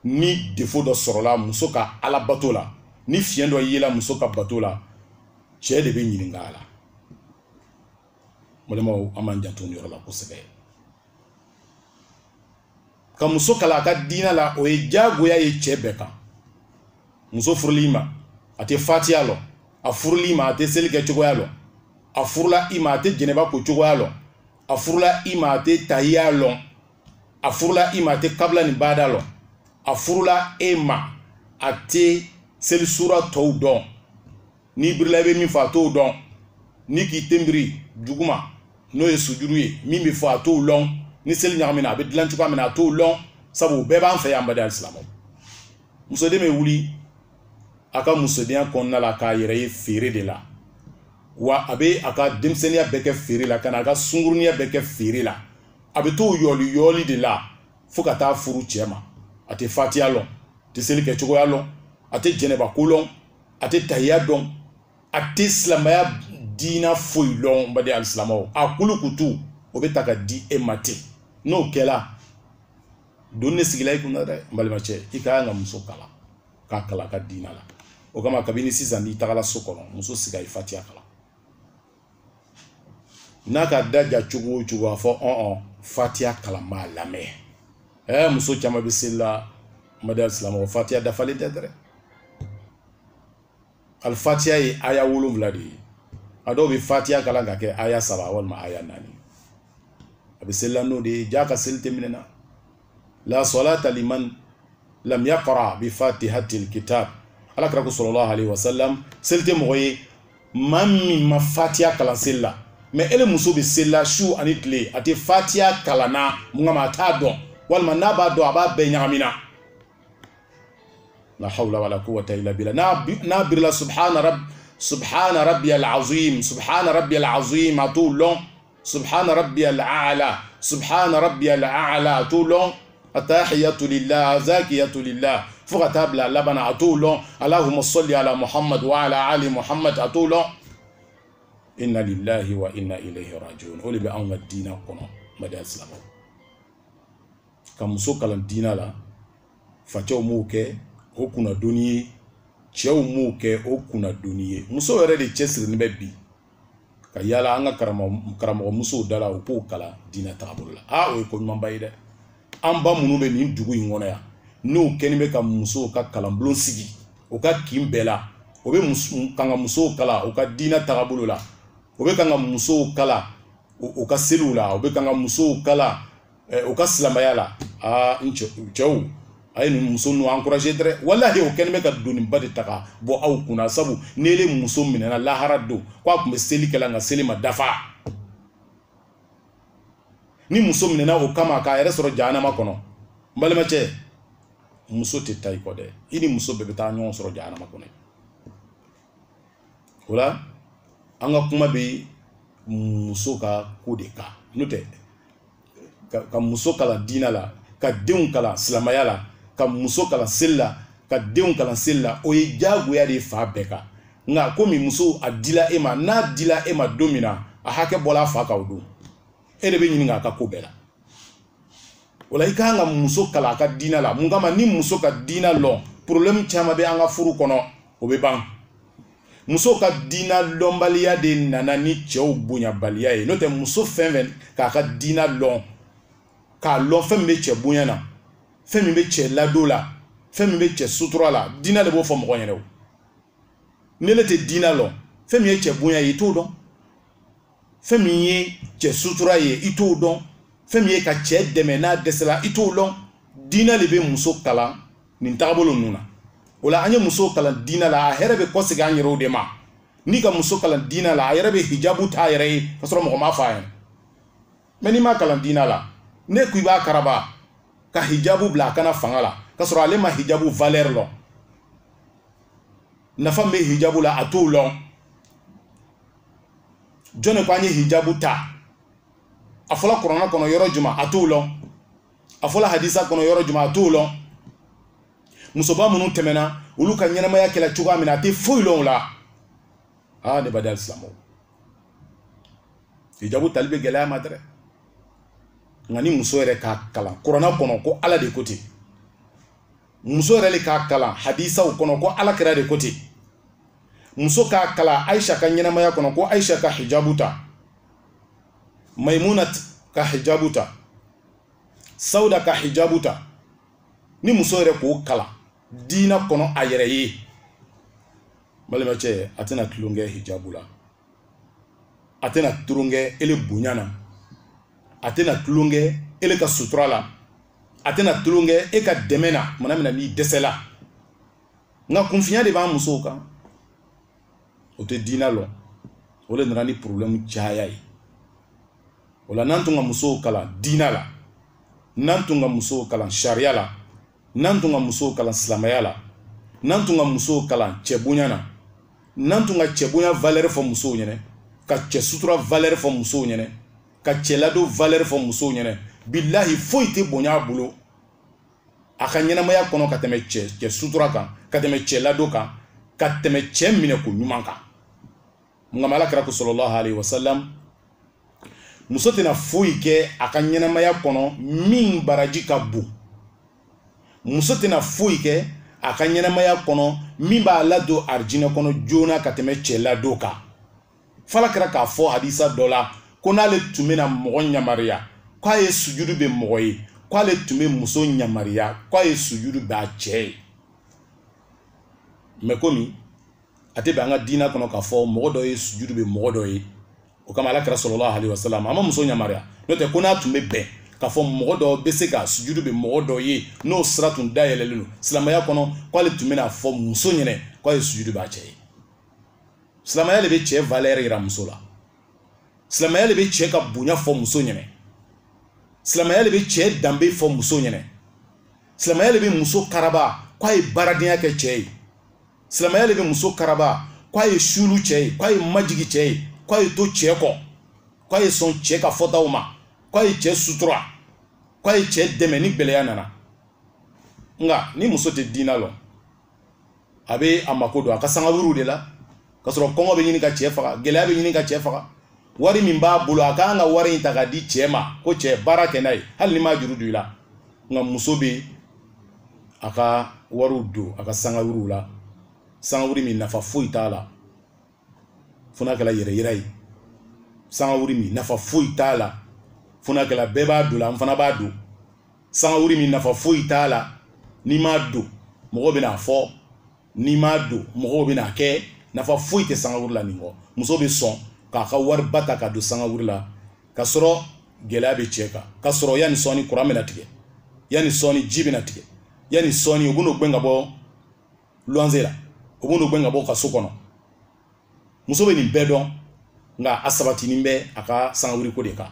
ni defo dɔ sɔrɔla muso ka ala bato la ni fiɲɛ dɔ yela muso ka bato la cɛ de bɛ ɲininka a la balimaw an b'an janto nin yɔrɔ la kosɛbɛ ka muso kalan a ka diinɛ la o ye jagoya ye cɛ bɛɛ kan muso furulima ate fatiya lo a furulima ate selike cogoya lo a furula ima ate jeneba ko cogoya lo a furula ima ate tahiya lo a furula ima ate kabla ni bada lo a furula ema ate seli sura tow don ni birila be min fa to don ni ki tembiri duguma no ye sujuru ye min be fa to long ni seli nyaamina be dilan cuka mina to long sabu be ban fa yamba dal islamo muso de me wuli aka muso de konna la ka yere ye fere de la wa abe aka demsenia beke fere la kana aka sungurnia beke fere la abe to yoli de la fukata furu chema ate fatia lo te seli ke chugo ya lo ate jeneba kulon ate tahiya don ate islamaya dina foyi lon bade al-islamo akulu kutu obetaka di emate no kela donne sigila ikuna da mbalima che ikanga muso kala ka kala ka dina la o kama kabini sizandi tagala sokono muso siga ifatia kala naka daja chugo afo fatia kala ma lame muso chama bisilla bade al-islamo fatia da fali dedre al-fatiha yi aya wolonwula de ado bi fatiha kala ga ke aya 7 walma aya 4 abi sellano de jaka selte minena la salata liman lam yaqra bi fatihatil kitab alakra sallallahu alaihi wasallam selte moye mammi ma fatiha kala sella me ele muso bi sella shu anitle ate fatiha kala na ngama ta don walma naba do aba be nyamina لا حول ولا قوة إلا بالله نابر لا سبحان ربي العظيم سبحان ربي العظيم أطول سبحان ربي الأعلى سبحان ربي الأعلى أطول التحية لله زاكية لله فغتاب لا لبن أطول اللهم صل على محمد وعلى آل محمد أطول إن لله وإنا إليه راجعون أولي بأن الدين قنا مدى الإسلام كم سوك الدين لا فتو موكي okuna duniye chew muke okuna duniye muso yere de chesir ni bebi ka yala anga karamo muso dala ko kala dina tabula o ko mambayde amba munube ni dugu ngona ya no kenime ka muso ka kala blon sigi o ka kimbela o be kanga muso kala o ka dina tabula o be kanga muso kala o ka selula o be kanga muso kala o ka slamayala chew ay nu muso nu encourager dre wallahi o kenme ka doni bade taka bo aw kuna sabu nele muso minena la harado kwa kumbe seli kala nga selima dafa ni muso minena o kama ka ere soro jana makono mbalema che muso te tay ko de ini muso bebe ta nyon soro jana makono wala anga kuma be muso ka kodeka note ka muso kala dina la ka deun kala islamaya la ka muso kala sella ka deun kala sella o ye jagoya de fa beka nga komi muso adila ema na dila ema domina a hake bola fa ka odo ere be nyinga ka ko bela wala ikanga muso kala ka dina la mungama ni muso ka dina lo problem chama be anga furu kono o be bang muso ka dina lombaliya de nana ni chew bunya baliya e note muso fenven ka dina lo ka lo fem be che bunya na fem be che ladola fem be che sutura la dina le bo fo mo yene o nele te dina lo fem ye che bunya yi to don fem ye che sutura ye ito don fem ye ka che demena desela ito lo dina le be muso kala nin tabolo nuna wala anya muso kala dina la herebe ko se ganyero de ma ni ka muso kala dina la herebe hijabu ta yere fasoro mo ma fa meni ma kala dina la ne kuiba karaba ka hijabu bla kana fangala kasoro ale ma hijabu valeur lo na femme hijabu la atulo jone kwanye hijabu ta afola qur'ana kono yoro juma atulo afola hadisa kono yoro juma atulo musoba munu temena uluka nyana maya kila chuga mina te foilo la de badal islamo hijabu talbe gela madre ngani muso yere ka kala qur'ana kono ko ala de côté muso yere le ka kala hadisa kono ko ala kira de côté muso ka kala aisha ka nyana maya kono ko aisha ka hijabuta maimunat ka hijabuta sauda ka hijabuta ni muso yere ko kala diina kono a yɛrɛ ye balimacɛ a tɛna tulonkɛ hijabu la a tɛna tulonkɛ ele bonya na a tɛna tulonkɛ ele ka sutura la a tɛna tulonkɛ e ka dɛmɛ na mana mina n'i dɛsɛla nka kunfinya de b'an musow kan o tɛ diina lɔ o de nana ni problème caya ye o la n'an tun ka musow kalan diina la n'an tun ka musow kalan sariya la n'an tun ka musow kalan silamɛya la n'an tun ka musow kalan cɛbonya na n'an tun ka cɛbonya valeur fɔ musow ɲɛnɛ ka cɛ sutura valeur fɔ musow ɲɛnɛ ka cɛ ladon valeur fɔ musow ɲɛnɛ billahi foyi tɛ bonya a bolo a ka ɲɛnamaya kɔnɔ ka tɛmɛ cɛ sutura kan ka tɛmɛ cɛ ladon kan ka tɛmɛ cɛ minɛ ko ɲuman kan nka alakira ko sallallahu alaihi wasallam muso tɛna foyi kɛ a ka ɲɛnamaya kɔnɔ min baraji ka bon muso tɛna foyi kɛ a ka ɲɛnamaya kɔnɔ min b'a ladon arijinɛ kɔnɔ joona ka tɛmɛ cɛ ladon kan fala kɛra k'a fɔ hadisa dɔ la ko n'ale tun bɛna mɔgɔ ɲamariya k'a ye sujudu bɛ mɔgɔ ye k'ale tun bɛ muso ɲamariya k'a ye sujudu bɛ a cɛ ye mɛ komi a tɛ bɛn an ka diina kɔnɔ k'a fɔ mɔgɔ dɔ ye sujudu bɛ mɔgɔ dɔ ye o kama alakira sallallahu alaihi wasallam a ma muso ɲamariya n'o tɛ ko n'a tun bɛ bɛn k'a fɔ mɔgɔ dɔ bɛ se ka sujudu bɛ mɔgɔ dɔ ye n'o sira tun dayɛlɛlen don silamɛya kɔnɔ k'ale tun bɛna fɔ muso ɲɛnɛ k'a ye sujudu bɛ a cɛ ye silamɛya de bɛ cɛ valeur yira muso la silamɛya de bɛ cɛ ka bonya fɔ muso ɲɛnɛ silamɛya de bɛ cɛ danbe fɔ muso ɲɛnɛ silamɛya de bɛ muso karaba k'a ye baaradenya kɛ cɛ ye silamɛya de bɛ muso karaba k'a ye sulu cɛ ye k'a ye majigi cɛ ye k'a ye to cɛ kɔ k'a ye sɔn cɛ ka fɔtaw ma k'a ye cɛ sutura k'a ye cɛ dɛmɛ ni gɛlɛya nana nka ni muso tɛ diina lɔ a bɛ a mako don a ka sangawuriw de la ka sɔrɔ kɔngɔ bɛ ɲini ka cɛ faga gɛlɛya bɛ ɲini ka cɛ faga wari min b'a bolo a kan ka wari in ta k'a di cɛ ma ko cɛ baara kɛ n'a ye hali ni m'a juru don i la nka muso bɛ a ka wariw don a ka sangawuriw la sangawuri min nafa foyi t'a la fo n'a kɛla yɛrɛ yira ye sangawuri min nafa foyi t'a la fo n'a kɛla bɛɛ b'a don la an fana b'a don sangawuri min nafa foyi t'a la n'i m'a don mɔgɔw bɛna fɔ n'i m'a don mɔgɔw bɛna kɛ nafa foyi tɛ sangawuri la nin kɔ muso bɛ sɔn k'a ka wari ba ta ka don sangawuri la ka sɔrɔ gɛlɛya bɛ cɛ kan ka sɔrɔ yanni sɔɔni kuran bɛna tigɛ yanni sɔɔni ji bɛna tigɛ yanni sɔɔni u bɛn'o gɛn ka bɔ luwanze la u bɛn'o gɛn ka bɔ ka so kɔnɔ muso bɛ nin bɛɛ dɔn nka a sabatinin bɛ a ka sangawuri ko de kan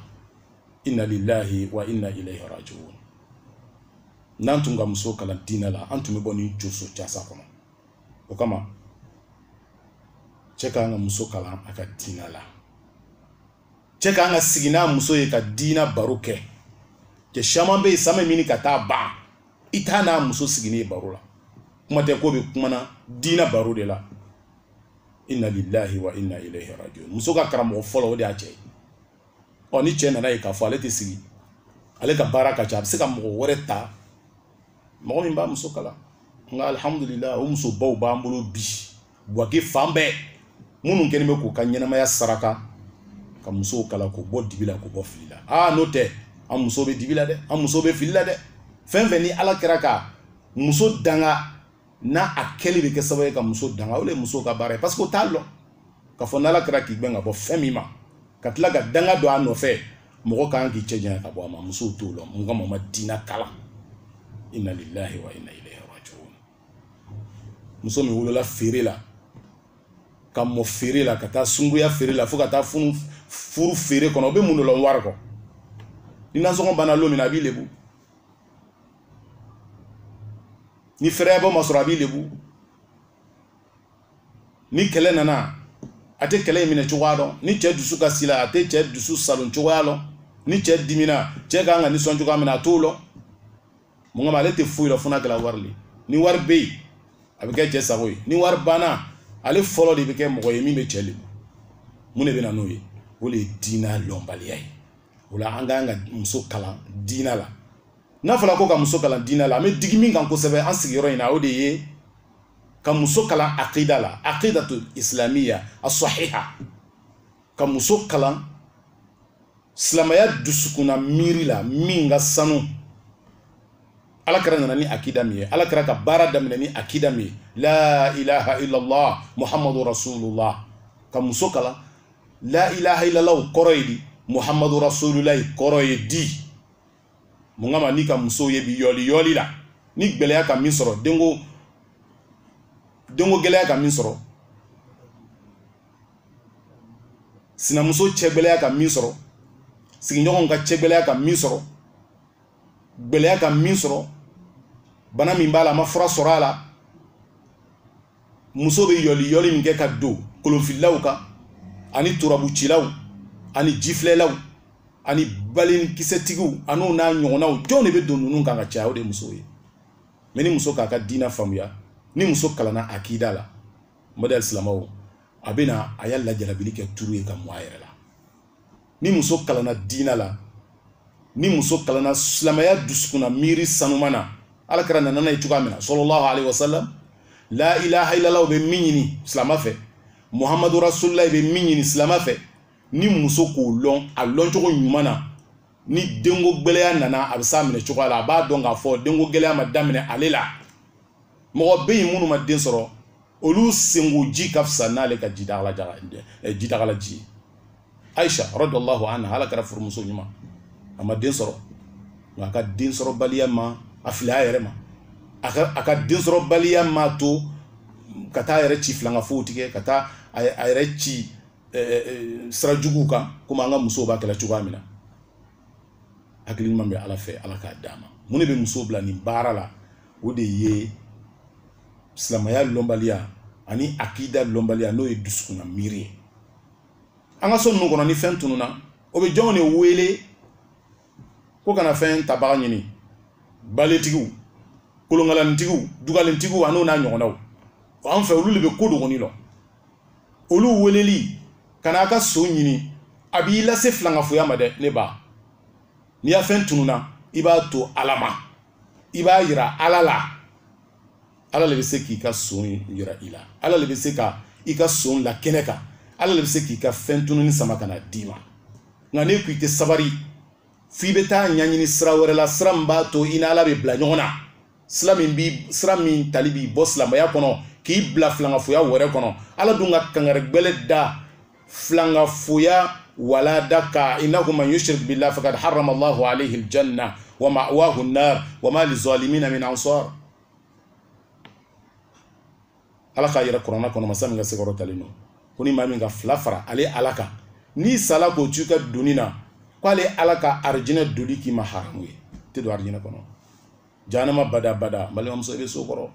inna lillahi wa inna ilayhi raji'un n'an tun ka muso kalan diinɛ la an tun bɛ bɔ nin joso casa kɔnɔ o kama cɛ k'an ka muso kalan a ka diinɛ la cɛ k'an ka sigi n'a muso ye ka diinɛ baro kɛ cɛ caman bɛ yen san bɛ ɲini ka taa ban i t'a n'a muso sigi n'e baro la kuma tɛ ko bɛ kumana diinɛ baro de la inna lillahi wa inna ilayhi raji'un muso ka karamɔgɔ fɔlɔ o de y'a cɛ ye ɔ ni cɛ nana ye k'a fɔ ale tɛ sigi ale ka baara ka ca a bɛ se ka mɔgɔ wɛrɛ ta mɔgɔ min b'a muso kalan nka alhamdulillah o musobaw b'an bolo bi buwaki fan bɛɛ minnu kɛlen bɛ k'u ka ɲɛnamaya saraka ka musow kalan k'u bɔ dibi la k'u bɔ fili la n'o tɛ an muso bɛ dibi la dɛ an muso bɛ fili la dɛ fɛn fɛn ni ala kɛra ka muso danga n'a a kɛli bɛ kɛ sababu ye ka muso danga o de ye muso ka baara ye parce que o t'a lɔ k'a fɔ n'ala kɛra k'i gbɛn ka bɔ fɛn min ma ka tila ka danga don a nɔfɛ mɔgɔ kan k'i cɛ janya ka bɔ a ma musow t'o lɔ mun kama ma diina kalan inna lillahi wa inna ilayhi raji'un muso min wolola feere la ka mɔ feere la ka taa sunguya feere la fo ka taa furu feere kɔnɔ o bɛ mun de lɔ wari kɔ ni nasɔngɔ banna don min na a b'i lebu ni fɛrɛyabɔ ma sɔrɔ a b'i lebu ni kɛlɛ nana a tɛ kɛlɛ in minɛ cogoya dɔn ni cɛ dusu ka sila a tɛ cɛ dusu salon cogoya lɔ ni cɛ dimina cɛ kan ka nisɔn cogoya min na a t'o lɔ mun kama ale tɛ foyi lɔ fo n'a kɛla wari le ni wari bɛ yen a bɛ kɛ cɛ sago ye ni wari banna ale fɔlɔ de bɛ kɛ mɔgɔ ye min bɛ cɛ lebu mun de bɛ na n'o ye o de ye diina lɔnbaliya ye o la an ka kan ka muso kalan diina la n'a fɔra ko ka muso kalan diina la an bɛ digi min kan kosɛbɛ an sigiyɔrɔ in na o de ye ka muso kalan aqida la aqidatu islamiya as-sahiha ka muso kalan silamɛya dusukuna miiri la min ka sanu ala kira nana ni akida mi ala kira ka baara daminɛ ni akida mi la ilaha illallah muhammadu rasulullah ka muso kala la ilaha illallah kɔrɔ ye di muhammadu rasulullah kɔrɔ ye di mun kama ni ka muso ye bi yɔli la ni gɛlɛya ka min sɔrɔ denko gɛlɛya ka min sɔrɔ sinamuso cɛ gɛlɛya ka min sɔrɔ sigiɲɔgɔnw ka cɛ gɛlɛya ka min sɔrɔ gɛlɛya ka min sɔrɔ bana min b'a la a ma fura sɔrɔ a la muso bɛ yɔli min kɛ ka don kolonfililaw kan ani turabucilaw ani jifilɛlaw ani balenikisɛtigiw an'u n'a ɲɔgɔnnaw jɔn de bɛ don ninnu kan ka caya o de muso ye mais ni muso k'a ka diina faamuya ni muso kalanna akida la modèle silamɛw a bɛ na a y'a lajarabili kɛ turu ye ka mɔ a yɛrɛ la ni muso kalanna diina la ni muso kalanna silamɛya dusukunna miiri sanuma na ala kɛra nana ye cogoya min na sallallahu alaihi wasallam la ilaha illallah bɛ min ɲini silama fɛ muhammadu rasulullah bɛ min ɲini silama fɛ ni muso k'o lɔn a lɔn cogo ɲuman na ni denko gɛlɛya nana a bɛ s'a minɛ cogoya la a b'a dɔn k'a fɔ denko gɛlɛya ma daminɛ ale la mɔgɔ bɛ yen minnu ma den sɔrɔ olu senko ji ka fisa n'ale ka jidagala ji Aisha radiyallahu anha ala kɛra furumuso ɲuman a ma den sɔrɔ nka a ka den sɔrɔ baliya ma a fili a yɛrɛ ma a ka den sɔrɔ baliya ma to ka taa a yɛrɛ ci filankafow tigɛ ka taa a yɛrɛ ci sira juguw kan komi an ka musow b'a kɛla cogoya min na hakili ɲuman bɛ ala fɛ ala k'a d'a ma mun de bɛ muso bila nin baara la o de ye silamɛya lɔnbaliya ani akida lɔnbaliya n'o ye dusukunna miiri ye an ka so ninnu kɔnɔ ni fɛn tununna o bɛ jɔnw de wele ko kana fɛn tabaga ɲini baletigiw kolongalanitigiw dugalentigiw an'o n'a ɲɔgɔnnaw an fɛ olu de bɛ ko dogoni lɔ olu weleli kana ka so ɲini a b'i lase filankafoya ma dɛ ne ba n'i ya fɛn tununna i b'a to ala ma i b'a yira ala la ala le bɛ se k'i ka so yira i la ala le bɛ se ka i ka so la kɛnɛ kan ala le bɛ se k'i ka fɛn tununi sama ka na d'i ma nka ne ko i tɛ sabari f'i bɛ taa ɲɛɲini sira wɛrɛ la sira min b'a to i ni ala bɛ bila ɲɔgɔn na sira min tali b'i bɔ silamɛya kɔnɔ k'i bila filankafoya wɛrɛ kɔnɔ ala dun ka kangari gbɛlɛ da filankafoya wala da ka innahu man yushrik billahi faqad harrama Allahu alayhi aljanna wa ma'wahu an-nar wa ma lizalimina min ansar ala ka yira kuranna kɔnɔ masa min ka sekɔrɔ talen don ko ni maa min ka fila fara ale ala kan ni sala k'o tu ka doni na ko ale ala ka arijinɛ doli k'i ma haramu ye tɛ don arijinɛ kɔnɔ jahanama bada balimamuso i bɛ so kɔrɔ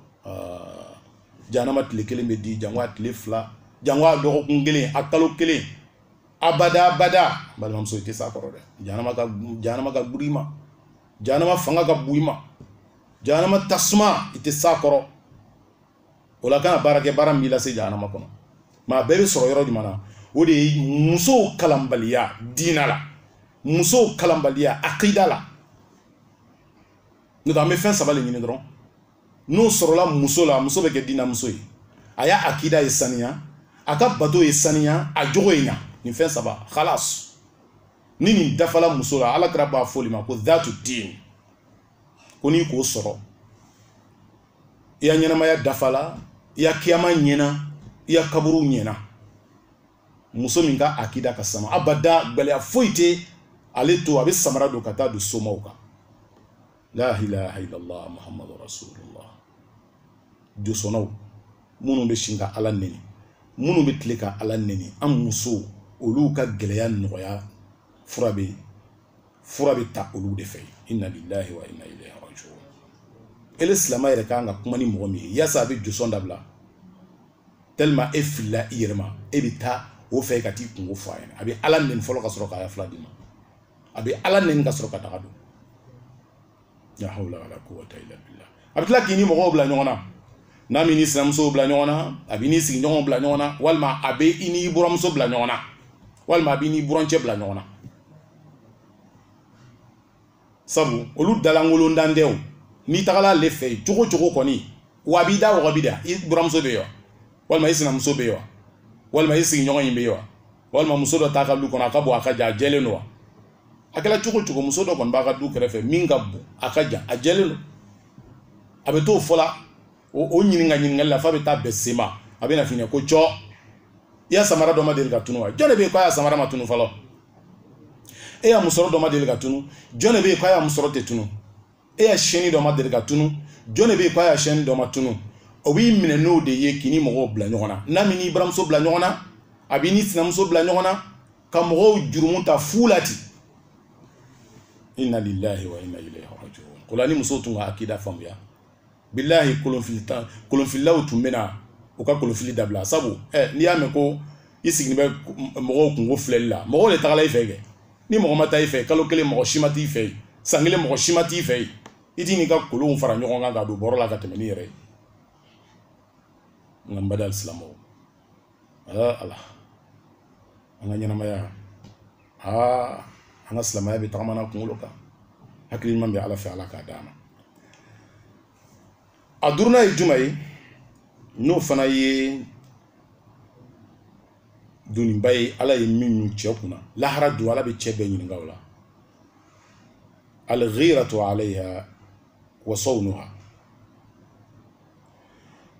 jahanama tile kelen bɛ di jango a tile fila jango a dɔgɔkun kelen a kalo kelen abada balimamuso i tɛ s'a kɔrɔ dɛ jahanama ka buru i ma jahanama fanga ka bon i ma jahanama tasuma i tɛ s'a kɔrɔ o la kana baara kɛ baara min b'i lase jahanama kɔnɔ maa bɛɛ bɛ sɔrɔ yɔrɔ jumɛn na o de ye musow kalanbaliya diina la musow kalanbaliya akida la n'o tɛ an bɛ fɛn saba de ɲini dɔrɔn n'o sɔrɔla muso la muso bɛ kɛ diina muso ye a y'a akida ye saniya a ka bato ye saniya a jogo ye ɲa nin fɛn saba khalas ni nin dafala muso la ala kira b'a fɔ ma ko dhatu din ko n'i k'o sɔrɔ i ya ɲɛnamaya dafala i ya kiyama ɲɛna i ya kaburu ɲɛna muso min ka akida ka sama abada gbɛlɛya foyi tɛ ale to a bɛ samara don ka taa don somaw kan la ilaha illallah muhammadu rasulullah josɔnnaw minnu bɛ sin ka ala neni minnu bɛ tile ka ala neni an musow olu ka gɛlɛya nɔgɔya fura bɛ ta olu de fɛ inna lillahi wa inna ilayhi raji'un ele silama yɛrɛ kan ka kuma ni mɔgɔ min ye yaasa a bɛ josɔn dabila tellement e filila i yɛrɛ ma e bɛ taa o fɛ ka t'i kungo fɔ a ɲɛna a bɛ ala neni fɔlɔ ka sɔrɔ k'a fila d'i ma a bɛ ala neni ka sɔrɔ ka daga don la hawla wala quwwata illa billah a bɛ tila k'i ni mɔgɔw bila ɲɔgɔn na n'a min ni sinamusow bila ɲɔgɔn na a bɛ n'i sigiɲɔgɔnw bila ɲɔgɔn na walima a bɛ i n'i buramuso bila ɲɔgɔn na walima a bɛ n'i burancɛ bila ɲɔgɔn na sabu olu dalankolondan tɛ o n'i tagala ale fɛ yen cogo cogo kɔni wa a b'i da wa b'i da i buramuso bɛ yen wa walima i sinamuso bɛ yen wa walima i sigiɲɔgɔn in bɛ yen wa walima muso dɔ t'a ka du kɔnɔ a ka bon a ka jan a jɛlen don wa a kɛra cogo cogo muso dɔ kɔni b'a ka du kɛrɛfɛ min ka bon a ka jan a jɛlen don abeto fola o nyinga la fa beta besema abena fini ko cho ya samara do ma del gatunu wa jone be ko ya samara matunu falo e ya musoro do ma del gatunu jone be ko ya musoro tetunu e ya sheni do ma del gatunu jone be ko ya sheni do matunu o wi mine no de ye kini mo bla nyona na mini ibramso bla nyona abini sinamso bla nyona ka mo jurumunta fulati inna lillahi wa inna ilayhi raji'un kulani musotunga akida famya billahi kulun filaw tumena o ka kulun fili dabla sabu ni ya meko isigni be mo ko ngo flella mo le tagala ifege ni mo mata ife kalo kele mo shimati ife sangile mo shimati ife idini ka kulun fara nyoga ga do borola ka temeni yere ngambada islamo ala anganya namaya anga islamaya be tagamana kungoloka hakili mambe ala fa ala ka dama adurna ijumai no fana ye duni bay ala ye minnu cekuna lahara du ala be cebe nyini ngawla al ghiratu alayha wa sawnuha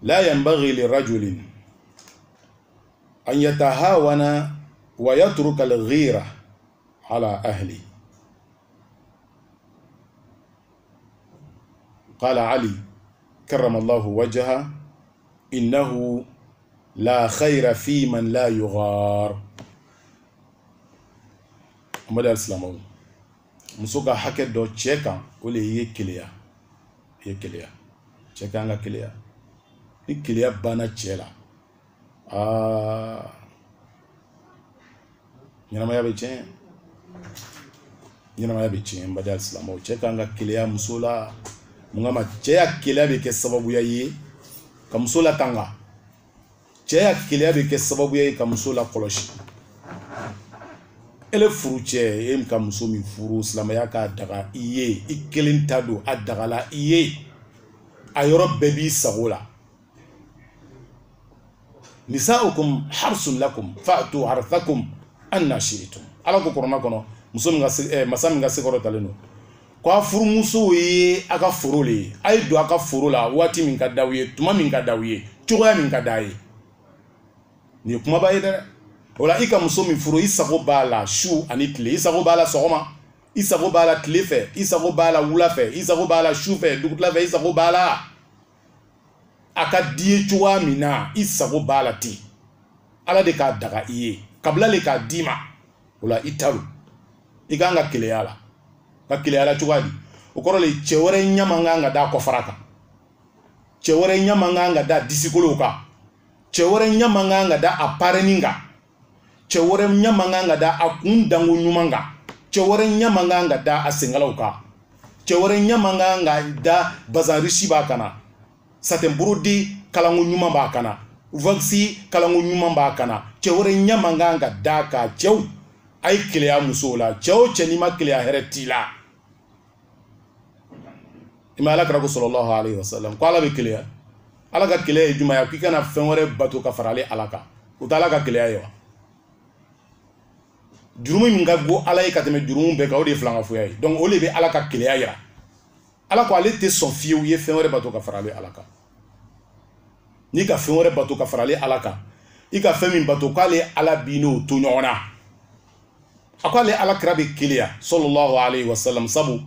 la yanbaghi lirajulin an yatahawana wa yatruka al ghira ala ahli qala ali كرم الله وجهه إنه لا خير في من لا يغار أمد الإسلام مسوكا حكي دو تشيكا ولي يكليا تشيكا anga كليا يكليا بانا تشيلا نينما يا بيتشين أمد الإسلام تشيكا anga كليا مسولا mungama cheya kila be ke sababu ya yi ka musula tanga cheya kila be ke sababu ya yi ka musula koloshi ele furu che em ka musumi furu islamaya ka daga iye ikelin tado adagala iye ayoro bebi sagola nisaukum harsun lakum fa'tu harthakum anna shi'tum ala ko korona kono musumi ga masami ga sekoro taleno kwa furu muso ye aka furu le ay do aka furu la wati min ka dawiye tuma min ka dawiye cogoya min ka daye ni kuma baye dɛ wala ika muso min furu isago bala shu ani tile isago bala sɔgɔma isago bala tile fɛ isago bala wula fɛ isago bala shu fɛ dugutila fɛ isago bala aka diye cogoya min na isago bala ti ala de k'a daga i ye kabila le k'a d'i ma wala i taru i kan ka keleya la ka keleya la cogoya di o kɔrɔ le cɛ wɛrɛ ɲama kan ka da kɔfara kan cɛ wɛrɛ ɲama kan ka da disikolo kan cɛ wɛrɛ ɲama kan ka da a pareni kan cɛ wɛrɛ ɲama kan ka da a kun dango ɲuman kan cɛ wɛrɛ ɲama kan ka da a sengalaw kan cɛ wɛrɛ ɲama kan ka da bazarisi b'a kana satenburudi kalango ɲuman b'a kana vaxi kalango ɲuman b'a kana cɛ wɛrɛ ɲama kan ka da ka cɛw a ye keleya musow la cɛ o cɛ n'i ma keleya hɛrɛ t'i la i ma alakira ko sallallahu alaihi wasallam ko ala bɛ keleya ala ka keleya ye jumɛn ye k'i kana fɛn wɛrɛ bato ka fara ale ala kan o tɛ ala ka keleya ye wa jurumu min ka go ala ye ka tɛmɛ jurumu bɛɛ kan o de ye filankafoya ye donc o de bɛ ala ka keleya yira ala ko ale tɛ sɔn fiyewu ye fɛn wɛrɛ bato ka fara ale ala kan n'i ka fɛn wɛrɛ bato ka fara ale ala kan i ka fɛn min bato k'ale ala b'i n'o to ɲɔgɔn na a ko ale alakira bɛ keleya sallallahu alaihi wasallam sabu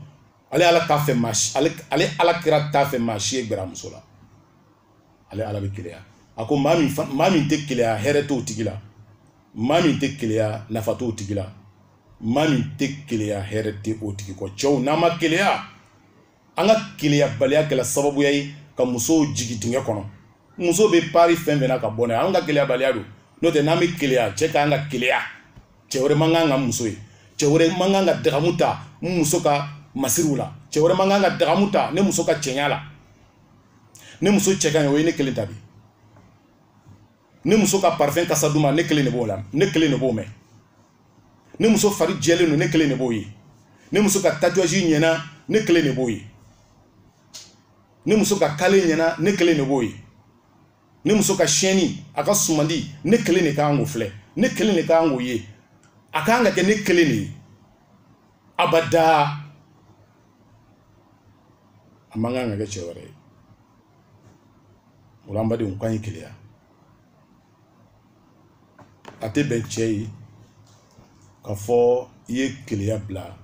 ale ala t'a fɛ maa si ale alakira t'a fɛ maa si ye gbɛra muso la ale ala bɛ keleya a ko maa min tɛ keleya hɛrɛ t'o tigi la maa min tɛ keleya nafa t'o tigi la maa min tɛ keleya hɛrɛ tɛ o tigi kɔ cɛw n'an ma keleya an ka keleya baliya kɛla sababuya ye ka musow jigi dingɛ kɔnɔ muso bɛ pari fɛn fɛn na ka bɔ n'a ye an ka keleya baliya don n'o tɛ n'an bɛ keleya cɛ ka an ka keleya cɛ wɛrɛ man kan ka muso ye cɛ wɛrɛ man kan ka dagamu ta muso ka masiriw la cɛ wɛrɛ man kan ka dagamu ta ne muso ka cɛɲa la ne muso cɛ ka ɲi o ye ne kelen ta bi ne muso ka parfum kasa d'u ma ne kelen de b'o la ne kelen de b'o mɛn ne muso fari jɛlen don ne kelen de b'o ye ne muso ka tatouage ɲɛna ne kelen de b'o ye ne muso ka kale ɲɛna ne kelen de b'o ye ne muso ka chaîne a ka sumandi ne kelen de kan k'o filɛ ne kelen de kan k'o ye a kan ka kɛ ne kelen de ye abada a man kan ka kɛ cɛ wɛrɛ ye Olamba de unkwanye keleya ate ben cɛ ka fɔ iye keleya bila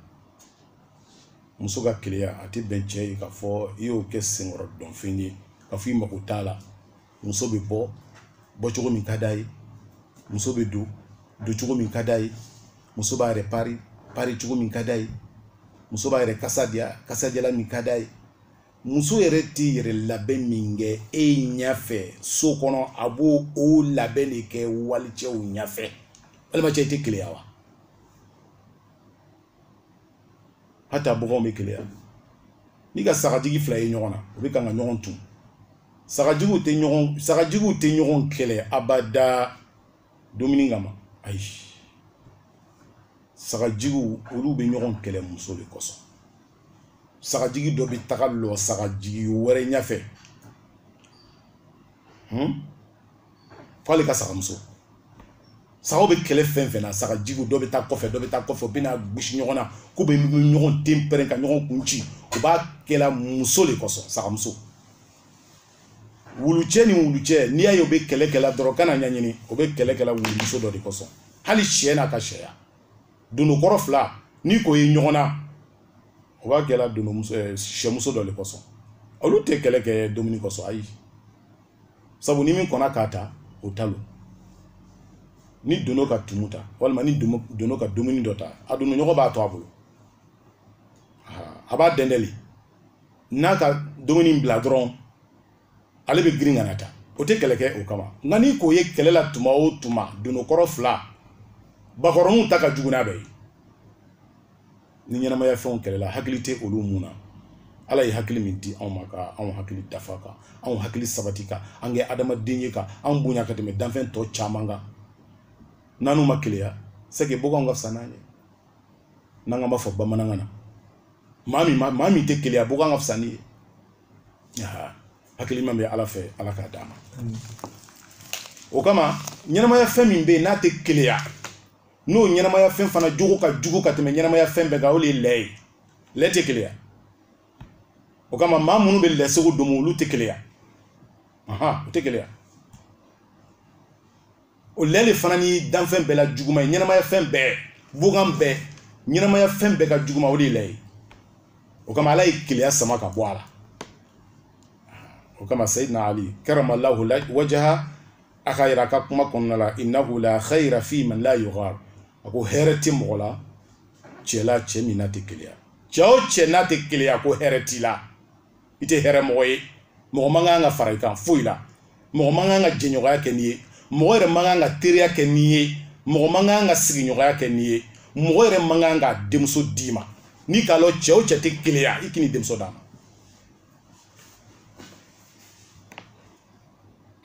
muso ka keleya ate ben cɛ ka fɔ iyo kɛ senkɔrɔ dɔnfɛn ye ka fɔ i mako t'a la muso bɛ bɔ cogo min ka d'a ye muso bɛ don cogo min ka d'a ye muso b'a yɛrɛ pari cogo min ka d'a ye muso b'a yɛrɛ kasadiya min ka d'a ye muso yɛrɛ tɛ yɛrɛ labɛn min kɛ e ɲɛfɛ so kɔnɔ a b'o o labɛn de kɛ walicɛw ɲɛfɛ walima cɛ i tɛ keleya wa hata bɔgɔw bɛ keleya n'i ka sagajigi fila ye ɲɔgɔn na o bɛ kan ka ɲɔgɔn tun sagajigiw tɛ ɲɔgɔn kɛlɛ abada dumuni kama ayi sagajigiw olu bɛ ɲɔgɔn kɛlɛ muso de kosɔn sagajigi dɔ bɛ taga lɔ sagajigi wɛrɛ ɲɛfɛ f'ale ka sagamuso sagaw bɛ kɛlɛ fɛn fɛn na sagajigiw dɔ bɛ taa kɔfɛ u bɛ na gosi ɲɔgɔn na k'u bɛ ɲɔgɔn den pɛrɛn ka ɲɔgɔn kun ci u b'a kɛla muso de kosɔn sagamuso wulucɛ ni wulucɛ n'i y'a ye u bɛ kɛlɛ dɔrɔn kana ɲɛɲini u bɛ kɛlɛ wulumuso dɔ de kosɔn hali sɛ n'a ka sɛya donokɔrɔ fila n'i ko ye ɲɔgɔn na o b'a kɛla sɛmuso dɔ de kosɔn olu tɛ kɛlɛ kɛ dumuni kosɔn ayi sabu ni min kɔnna k'a ta o talo ni dono ka tumu ta walima ni dono ka dumuni dɔ ta a dono ɲɔgɔn b'a to a bolo a b'a dɛndɛli n'a ka dumuni bila dɔrɔn ale bɛ girin ka na ta o tɛ kɛlɛ kɛ o kama nka ni k'o ye kɛlɛ la tuma o tuma donokɔrɔ fila bakɔrɔninw ta ka jugu n'a bɛɛ ye ni ɲɛnamaya fɛnw kɛlɛla hakili tɛ olu mun na ala ye hakili min di anw ma ka anw hakili dafa kan anw hakili sabati kan an kɛ adamaden ye kan anw bonya ka tɛmɛ danfɛn tɔ caman kan n'anw ma keleya c'est que bɔgɔw ka fisa n'an ye n'an b'a fɔ bamanankan na maa min tɛ keleya bɔgɔw ka fisa ni ye hakili man bɛ ala fɛ ala k'a d'a ma o kama ɲɛnamaya fɛn min bɛ yen n'a tɛ keleya n'o ɲɛnamaya fɛn fana jogo ka jugu ka tɛmɛ ɲɛnamaya fɛn bɛɛ kan o de ye lɛ ye lɛ tɛ keleya o kama maa minnu bɛ lɛsego domo olu tɛ keleya o tɛ keleya o lɛ de fana ni danfɛn bɛɛ la juguma ye ɲɛnamaya fɛn bɛɛ bogan bɛɛ ɲɛnamaya fɛn bɛɛ ka juguma o de ye lɛ ye o kama ala ye keleya sama ka bɔ a la o kama sayidina ali karamallahu wajaha a ka yira a ka kuma kɔnɔna la innahu la khayra fi man la yughar a ko hɛrɛ tɛ mɔgɔ la cɛ min n'a tɛ keleya cɛ o cɛ n'a tɛ keleya ko hɛrɛ t'i la i tɛ hɛrɛ mɔgɔ ye mɔgɔ man kan ka fara i kan foyi la mɔgɔ man kan ka jɛɲɔgɔnya kɛ n'i ye mɔgɔ yɛrɛ man kan ka teriya kɛ n'i ye mɔgɔ man kan ka sigiɲɔgɔnya kɛ n'i ye mɔgɔ yɛrɛ man kan ka denmuso d'i ma n'i k'a lɔ cɛ o cɛ tɛ keleya i k'i ni denmuso d'a ma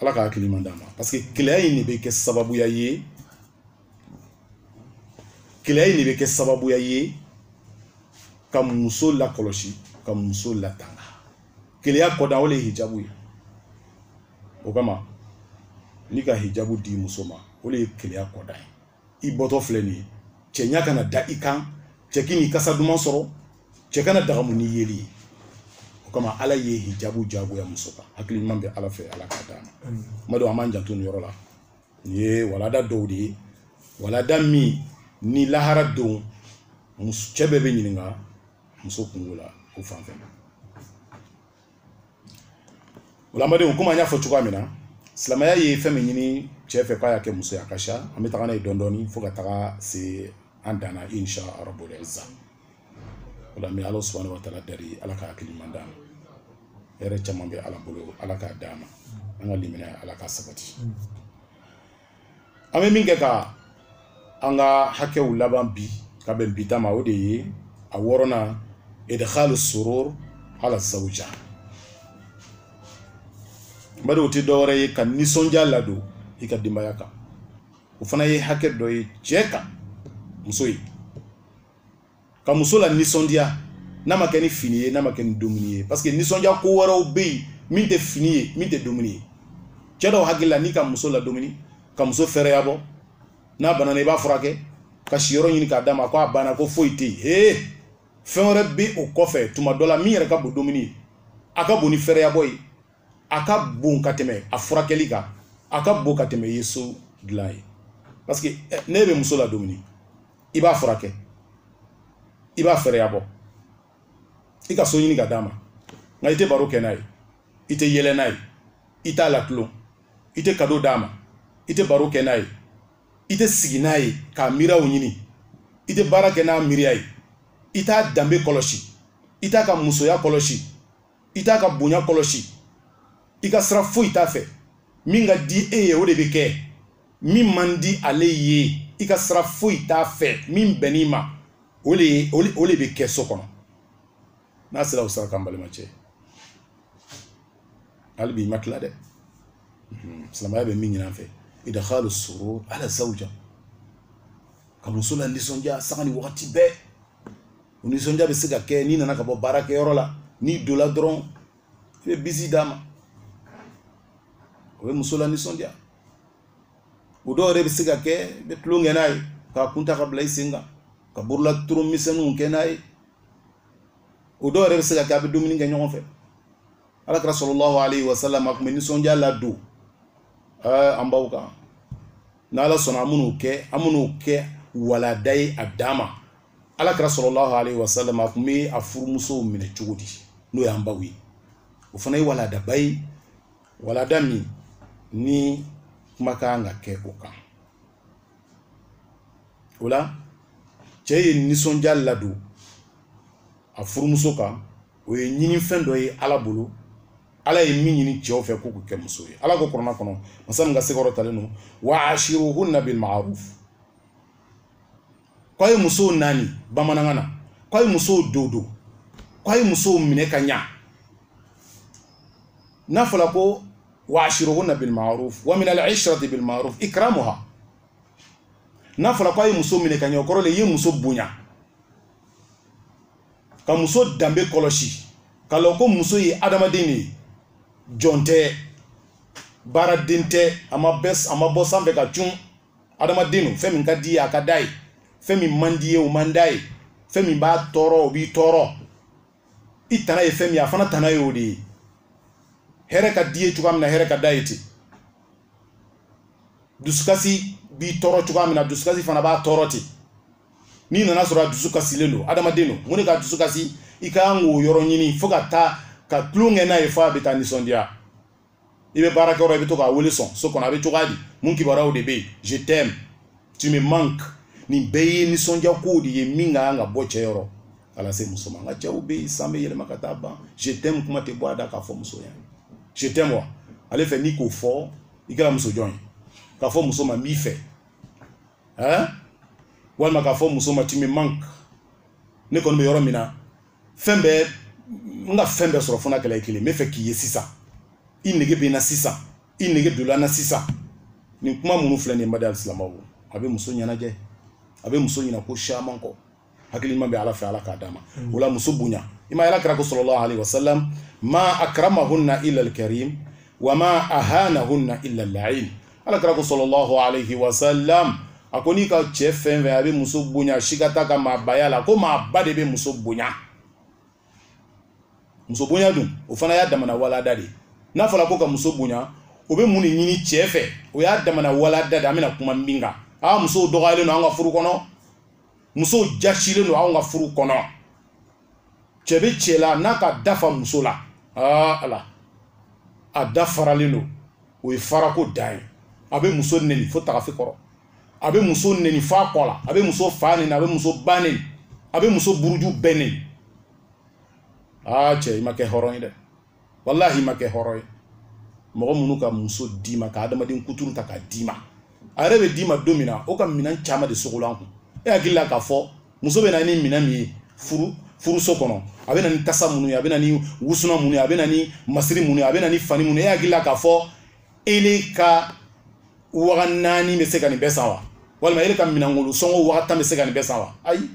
ala ka hakili man d'a ma parce que keleya in de bɛ kɛ sababuya ye ka muso lakɔlɔsi ka muso latanga keleya kɔdan o de ye hijabu ye o kama n'i ka hijabu di muso ma o de ye keleya kɔdan ye i bɔtɔ filɛ nin ye cɛ ɲa kana da i kan cɛ k'i ni kasa duman sɔrɔ cɛ kana dagamu ni yeli ye o kama ala ye hijabu jagoya muso kan hakili ɲuman bɛ ala fɛ ala k'a d'a ma madon an b'an janto nin yɔrɔ la nin ye walada dɔw de ye walada min ni lahara don cɛ bɛɛ bɛ ɲininka muso kungo la o fan fɛ o la amadenw komi an y'a fɔ cogoya min na silamɛya ye fɛn min ɲini cɛ fɛ k'a y'a kɛ muso ye a ka ca an bɛ taga n'a ye dɔɔni fo ka taga se an danna insha rabbul izza o la n bɛ ala subhanahu wa taala dari ala ka hakili ɲuman d'a ma hɛrɛ caman bɛ ala bolo ala k'a d'a ma an ka liminɛ ala ka sabati an bɛ min kɛ ka an ka hakɛw laban bi ka bɛn bi ta ma o de ye a 6nan idkhalu surur ala zawja bari o tɛ dɔwɛrɛ ye ka nisɔndiya ladon i ka denbaya kan o fana ye hakɛ dɔ ye cɛ kan muso ye ka muso la nisɔndiya n'a ma kɛ ni fini ye n'a ma kɛ ni dumuni ye parce que nisɔndiya ko wɛrɛw bɛ yen min tɛ fini ye min tɛ dumuni ye cɛ dɔw hakili la n'i ka muso la dumuni ka muso fɛrɛya bɔ n'a banana i b'a furakɛ ka siyɔrɔ ɲini k'a d'a ma ko a banna ko foyi tɛ yen fɛn wɛrɛ bɛ o kɔfɛ tuma dɔ la min yɛrɛ ka bon dumuni ye a ka bon ni fɛrɛya bɔ ye a aka bon ka tɛmɛ a furakɛli kan a ka bon ka tɛmɛ i ye so dilan ye parce que ne bɛ muso la dumuni i b'a furakɛ i b'a fɛrɛya bɔ i ka so ɲini ka d'a ma nka i tɛ baro kɛ n'a ye i tɛ yɛlɛ n'a ye i t'a latulon i tɛ cadeau d'a ma i tɛ baro kɛ n'a ye i tɛ sigi n'a ye k'a miiraw ɲini i tɛ baara kɛ n'a miiriya ye i t'a danbe kɔlɔsi i t'a ka musoya kɔlɔsi i t'a ka bonya kɔlɔsi i ka sira foyi t'a fɛ min ka di e ye o de bɛ kɛ min man di ale ye i ka sira foyi t'a fɛ min bɛnn'i ma o de bɛ kɛ so kɔnɔ n'a sera o sira kan balimacɛ hali bi i ma tila dɛ silamɛya bɛ min ɲini an fɛ idkhalu surur ala zawja ka muso la nisɔndiya sanga ni wagati bɛɛ o nisɔndiya bɛ se ka kɛ n'i nana ka bɔ baarakɛyɔrɔ la n'i donna dɔrɔn i bɛ bisi d'a ma o bɛ muso la nisɔndiya o dɔw yɛrɛ bɛ se ka kɛ i bɛ tulonkɛ n'a ye k'a kunta ka bila i sen kan ka borola turu misɛnninw kɛ n'a ye o dɔw yɛrɛ bɛ se ka kɛ a bɛ dumuni kɛ ɲɔgɔn fɛ alakira sallallahu alayhi wa sallam a tun bɛ nisɔndiya ladon an baw kan n'ala sɔnna an minnu kɛ walada ye a dan ma alakira sallallahu alayhi wa sallam a tun bɛ a furumusow minɛ cogo di n'o y'an baw ye o fana ye waladaba ye walada min ni kuma kan ka kɛ o kan o la cɛ ye nisɔndiya ladon a furumuso kan o ye ɲinifɛn dɔ ye ala bolo ala ye min ɲini cɛw fɛ k'u kɛ muso ye ala ko kuranɛ kɔnɔ masa min ka sekɔrɔ talen don wa ashiruhunna bil ma'ruf k'a ye musow naani bamanankan na k'a ye musow dodo k'a ye musow minɛ ka ɲa n'a fɔra ko wa ashiruhunna bil ma'ruf wa min al-ishrati bil ma'ruf ikramuha n'a fɔra k'a ye muso minɛ ka ɲa o kɔrɔ de i ye muso bonya ka muso danbe kɔlɔsi ka lɔn ko muso ye adamaden de ye jɔn tɛ baaraden tɛ a ma bɔ sanfɛ ka cun adamaden don fɛn min ka di ye a ka d'a ye fɛn min man di ye o man d'a ye fɛn min b'a tɔɔrɔ o b'i tɔɔrɔ i tana ye fɛn min ye a fana tana ye o de ye hɛrɛ ka di ye cogoya min na hɛrɛ ka d'a ye ten dusukasi b'i tɔɔrɔ cogoya min na dusukasi fana b'a tɔɔrɔ ten n'i nana sɔrɔ a dusu kasilen don adamaden don mun de ka dusu kasi i ka kan k'o yɔrɔ ɲini fo ka taa ka tulonkɛ n'a ye fo a bɛ taa nisɔndiya i bɛ baarakɛyɔrɔ i bɛ to k'a wele sɔn so kɔnɔ a bɛ cogoya di mun kibaruyaw de bɛ yen je t'aime tu me manques nin bɛɛ ye nisɔndiya kow de ye min ka kan ka bɔ cɛ yɔrɔ ka lase muso ma nka cɛw bɛ yen san bɛ yɛlɛma ka taa ban je t'aime kuma tɛ bɔ a da k'a fɔ muso ye je t'aime wa ale fɛ n'i k'o fɔ i kɛra muso jɔn ye k'a fɔ muso ma n b'i fɛ walima k'a fɔ muso ma tu me manques ne kɔni bɛ yɔrɔ min na fɛn bɛɛ n ka fɛn bɛɛ sɔrɔ fo n'a kɛla i kelen n bɛ fɛ k'i ye sisan i nege bɛ n na sisan i nege donna n na sisan nin kuma minnu filɛ nin ye n badi alisilamɛw a bɛ muso ɲɛnajɛ a bɛ muso ɲɛna ko caman kɔ hakili ɲuman bɛ ala fɛ ala k'a d'a ma o la muso bonya i ma ala kira ko sallallahu alaihi wasallam ma akramahunna illa al-karim wa ma ahanahunna illa al-la'in ala kira ko sallallahu alaihi wasallam a ko n'i ka cɛ fɛn fɛn a bɛ muso bonya si ka taa ka maabaya la ko maaba de bɛ muso bonya muso bonya dun o fana y'a damana walada de n'a fɔra ko ka muso bonya o bɛ mun de ɲini cɛ fɛ o y'a damana walada de an bɛna kuma min kan musow dɔgɔyalen don an ka furu kɔnɔ musow jasilen don anw ka furu kɔnɔ cɛ bɛ cɛ la n'a ka dafa muso la ala a da faralen don o ye farako dan ye a bɛ muso neni fo tagafe kɔrɔ a bɛ muso neni f'a kɔ la a bɛ muso fa neni a bɛ muso ba neni a bɛ muso buruju bɛɛ neni cɛ i ma kɛ hɔrɔn ye dɛ walahi i ma kɛ hɔrɔn ye mɔgɔ minnu ka muso d'i ma ka adamaden kuturu ta k'a d'i ma a yɛrɛ bɛ d'i ma don min na o ka minɛn caman de sogola an kun e hakili la k'a fɔ muso bɛ na ni minɛn min ye furuso kɔnɔ a bɛ na ni tasa minnu ye a bɛ na ni wusuna minnu ye a bɛ na ni masiri minnu ye a bɛ na ni fani minnu ye e hakili la k'a fɔ ele ka waga 4 bɛ se ka nin bɛɛ san wa walima ele ka minɛnkolo sɔngɔ waga 10 bɛ se ka nin bɛɛ san wa ayi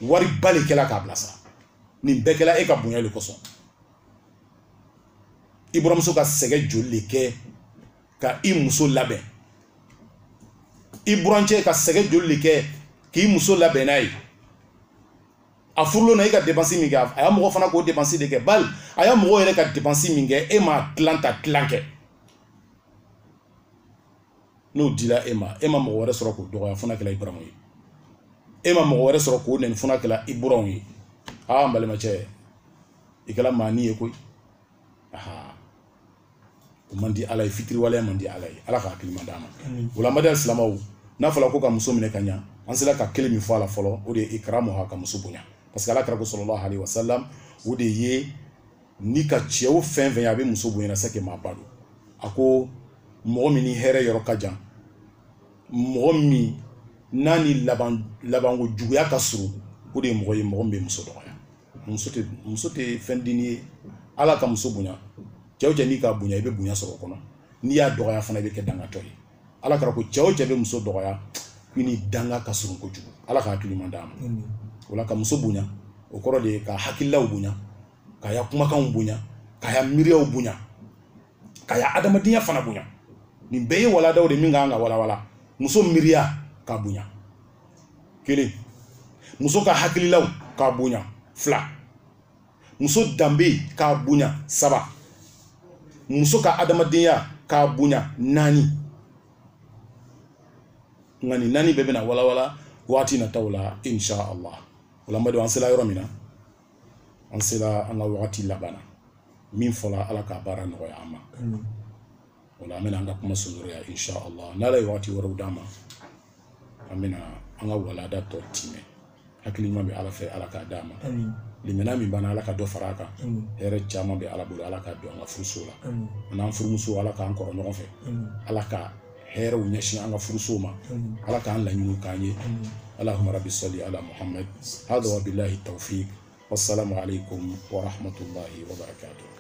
wari ba de kɛla k'a bila sa nin bɛɛ kɛla e ka bonya de kosɔn i buramuso ka sɛgɛ joli de kɛ ka i muso labɛn i burancɛ ka sɛgɛ joli de kɛ k'i muso labɛn n'a ye a furulo na i ka dépense min kɛ a y'a mɔgɔ fana k'o dépense de kɛ bali a y'a mɔgɔ yɛrɛ ka dépense min kɛ e m'a tilan ta tilan kɛ n'o dila e ma mɔgɔ wɛrɛ sɔrɔ k'o dɔgɔya fana kɛla i baramu ye e ma mɔgɔ wɛrɛ sɔrɔ k'o nɛni fana kɛla i buranw ye n balimacɛ i kɛla maani ye koyi o man di ala ye fitiriwaleya man di ala ye ala ka hakili man d'a ma o la madi alisilamɛw n'a fɔra ko ka muso minɛ ka ɲa an sera ka kelen min fɔ a la fɔlɔ o de ye ikramuha ka muso bonya parce que ala kira ko sallallahu alaihi wasallam o de ye ni ka cɛw fɛn fɛn a bɛ muso bonya c'est que maa ba don a ko mɔgɔ min ni hɛrɛ yɔrɔ ka jan mɔgɔ min n'a ni labanko juguya ka surun o de ye mɔgɔ ye mɔgɔ min bɛ muso dɔgɔya muso tɛ fɛn dini ye ala ka muso bonya cɛw cɛ n'i ka bonya i bɛ bonya sɔrɔ o kɔnɔ n'i y'a dɔgɔya fana i bɛ kɛ dangatɔ ye ala kira ko cɛw cɛ bɛ muso dɔgɔya i ni danga ka surun kojugu ala ka hakili man d'a ma o la ka muso bonya o kɔrɔ de ye ka hakililaw bonya k'a ya kumakanw bonya k'a ya miiriyaw bonya k'a ya adamadenya fana bonya nin bɛɛ ye waladaw de min kan ka walawala muso miiriya k'a bonya 1 muso ka hakililaw k'a bonya 2 muso danbe k'a bonya 3 muso ka adamadenya k'a bonya 4 nka nin 4 bɛɛ bɛna walawala waati nataw la insha Allah o la n badenw an sela yɔrɔ min na an sela an ka waati laban na min fɔla ala k'a baara nɔgɔya an ma o la an bɛna an ka kuma sunkuruya insha Allah n'ala ye waati wɛrɛw d'an ma an bɛna an ka walanda tɔ timɛ hakili ɲuman bɛ ala fɛ ala k'a d'a ma limana min bana ala ka dɔ fara a kan hɛrɛ caman bɛ ala bolo ala k'a don an ka furuso la an'an furumuso ala k'an kɔrɔ ɲɔgɔn fɛ ala ka hɛrɛw ɲɛsin an ka furusow ma ala k'an laɲiniw k'an ye allahumma rabbi salli ala muhammad hada wa billahi tawfiq wassalamu alaikum wa rahmatullahi wa barakatuh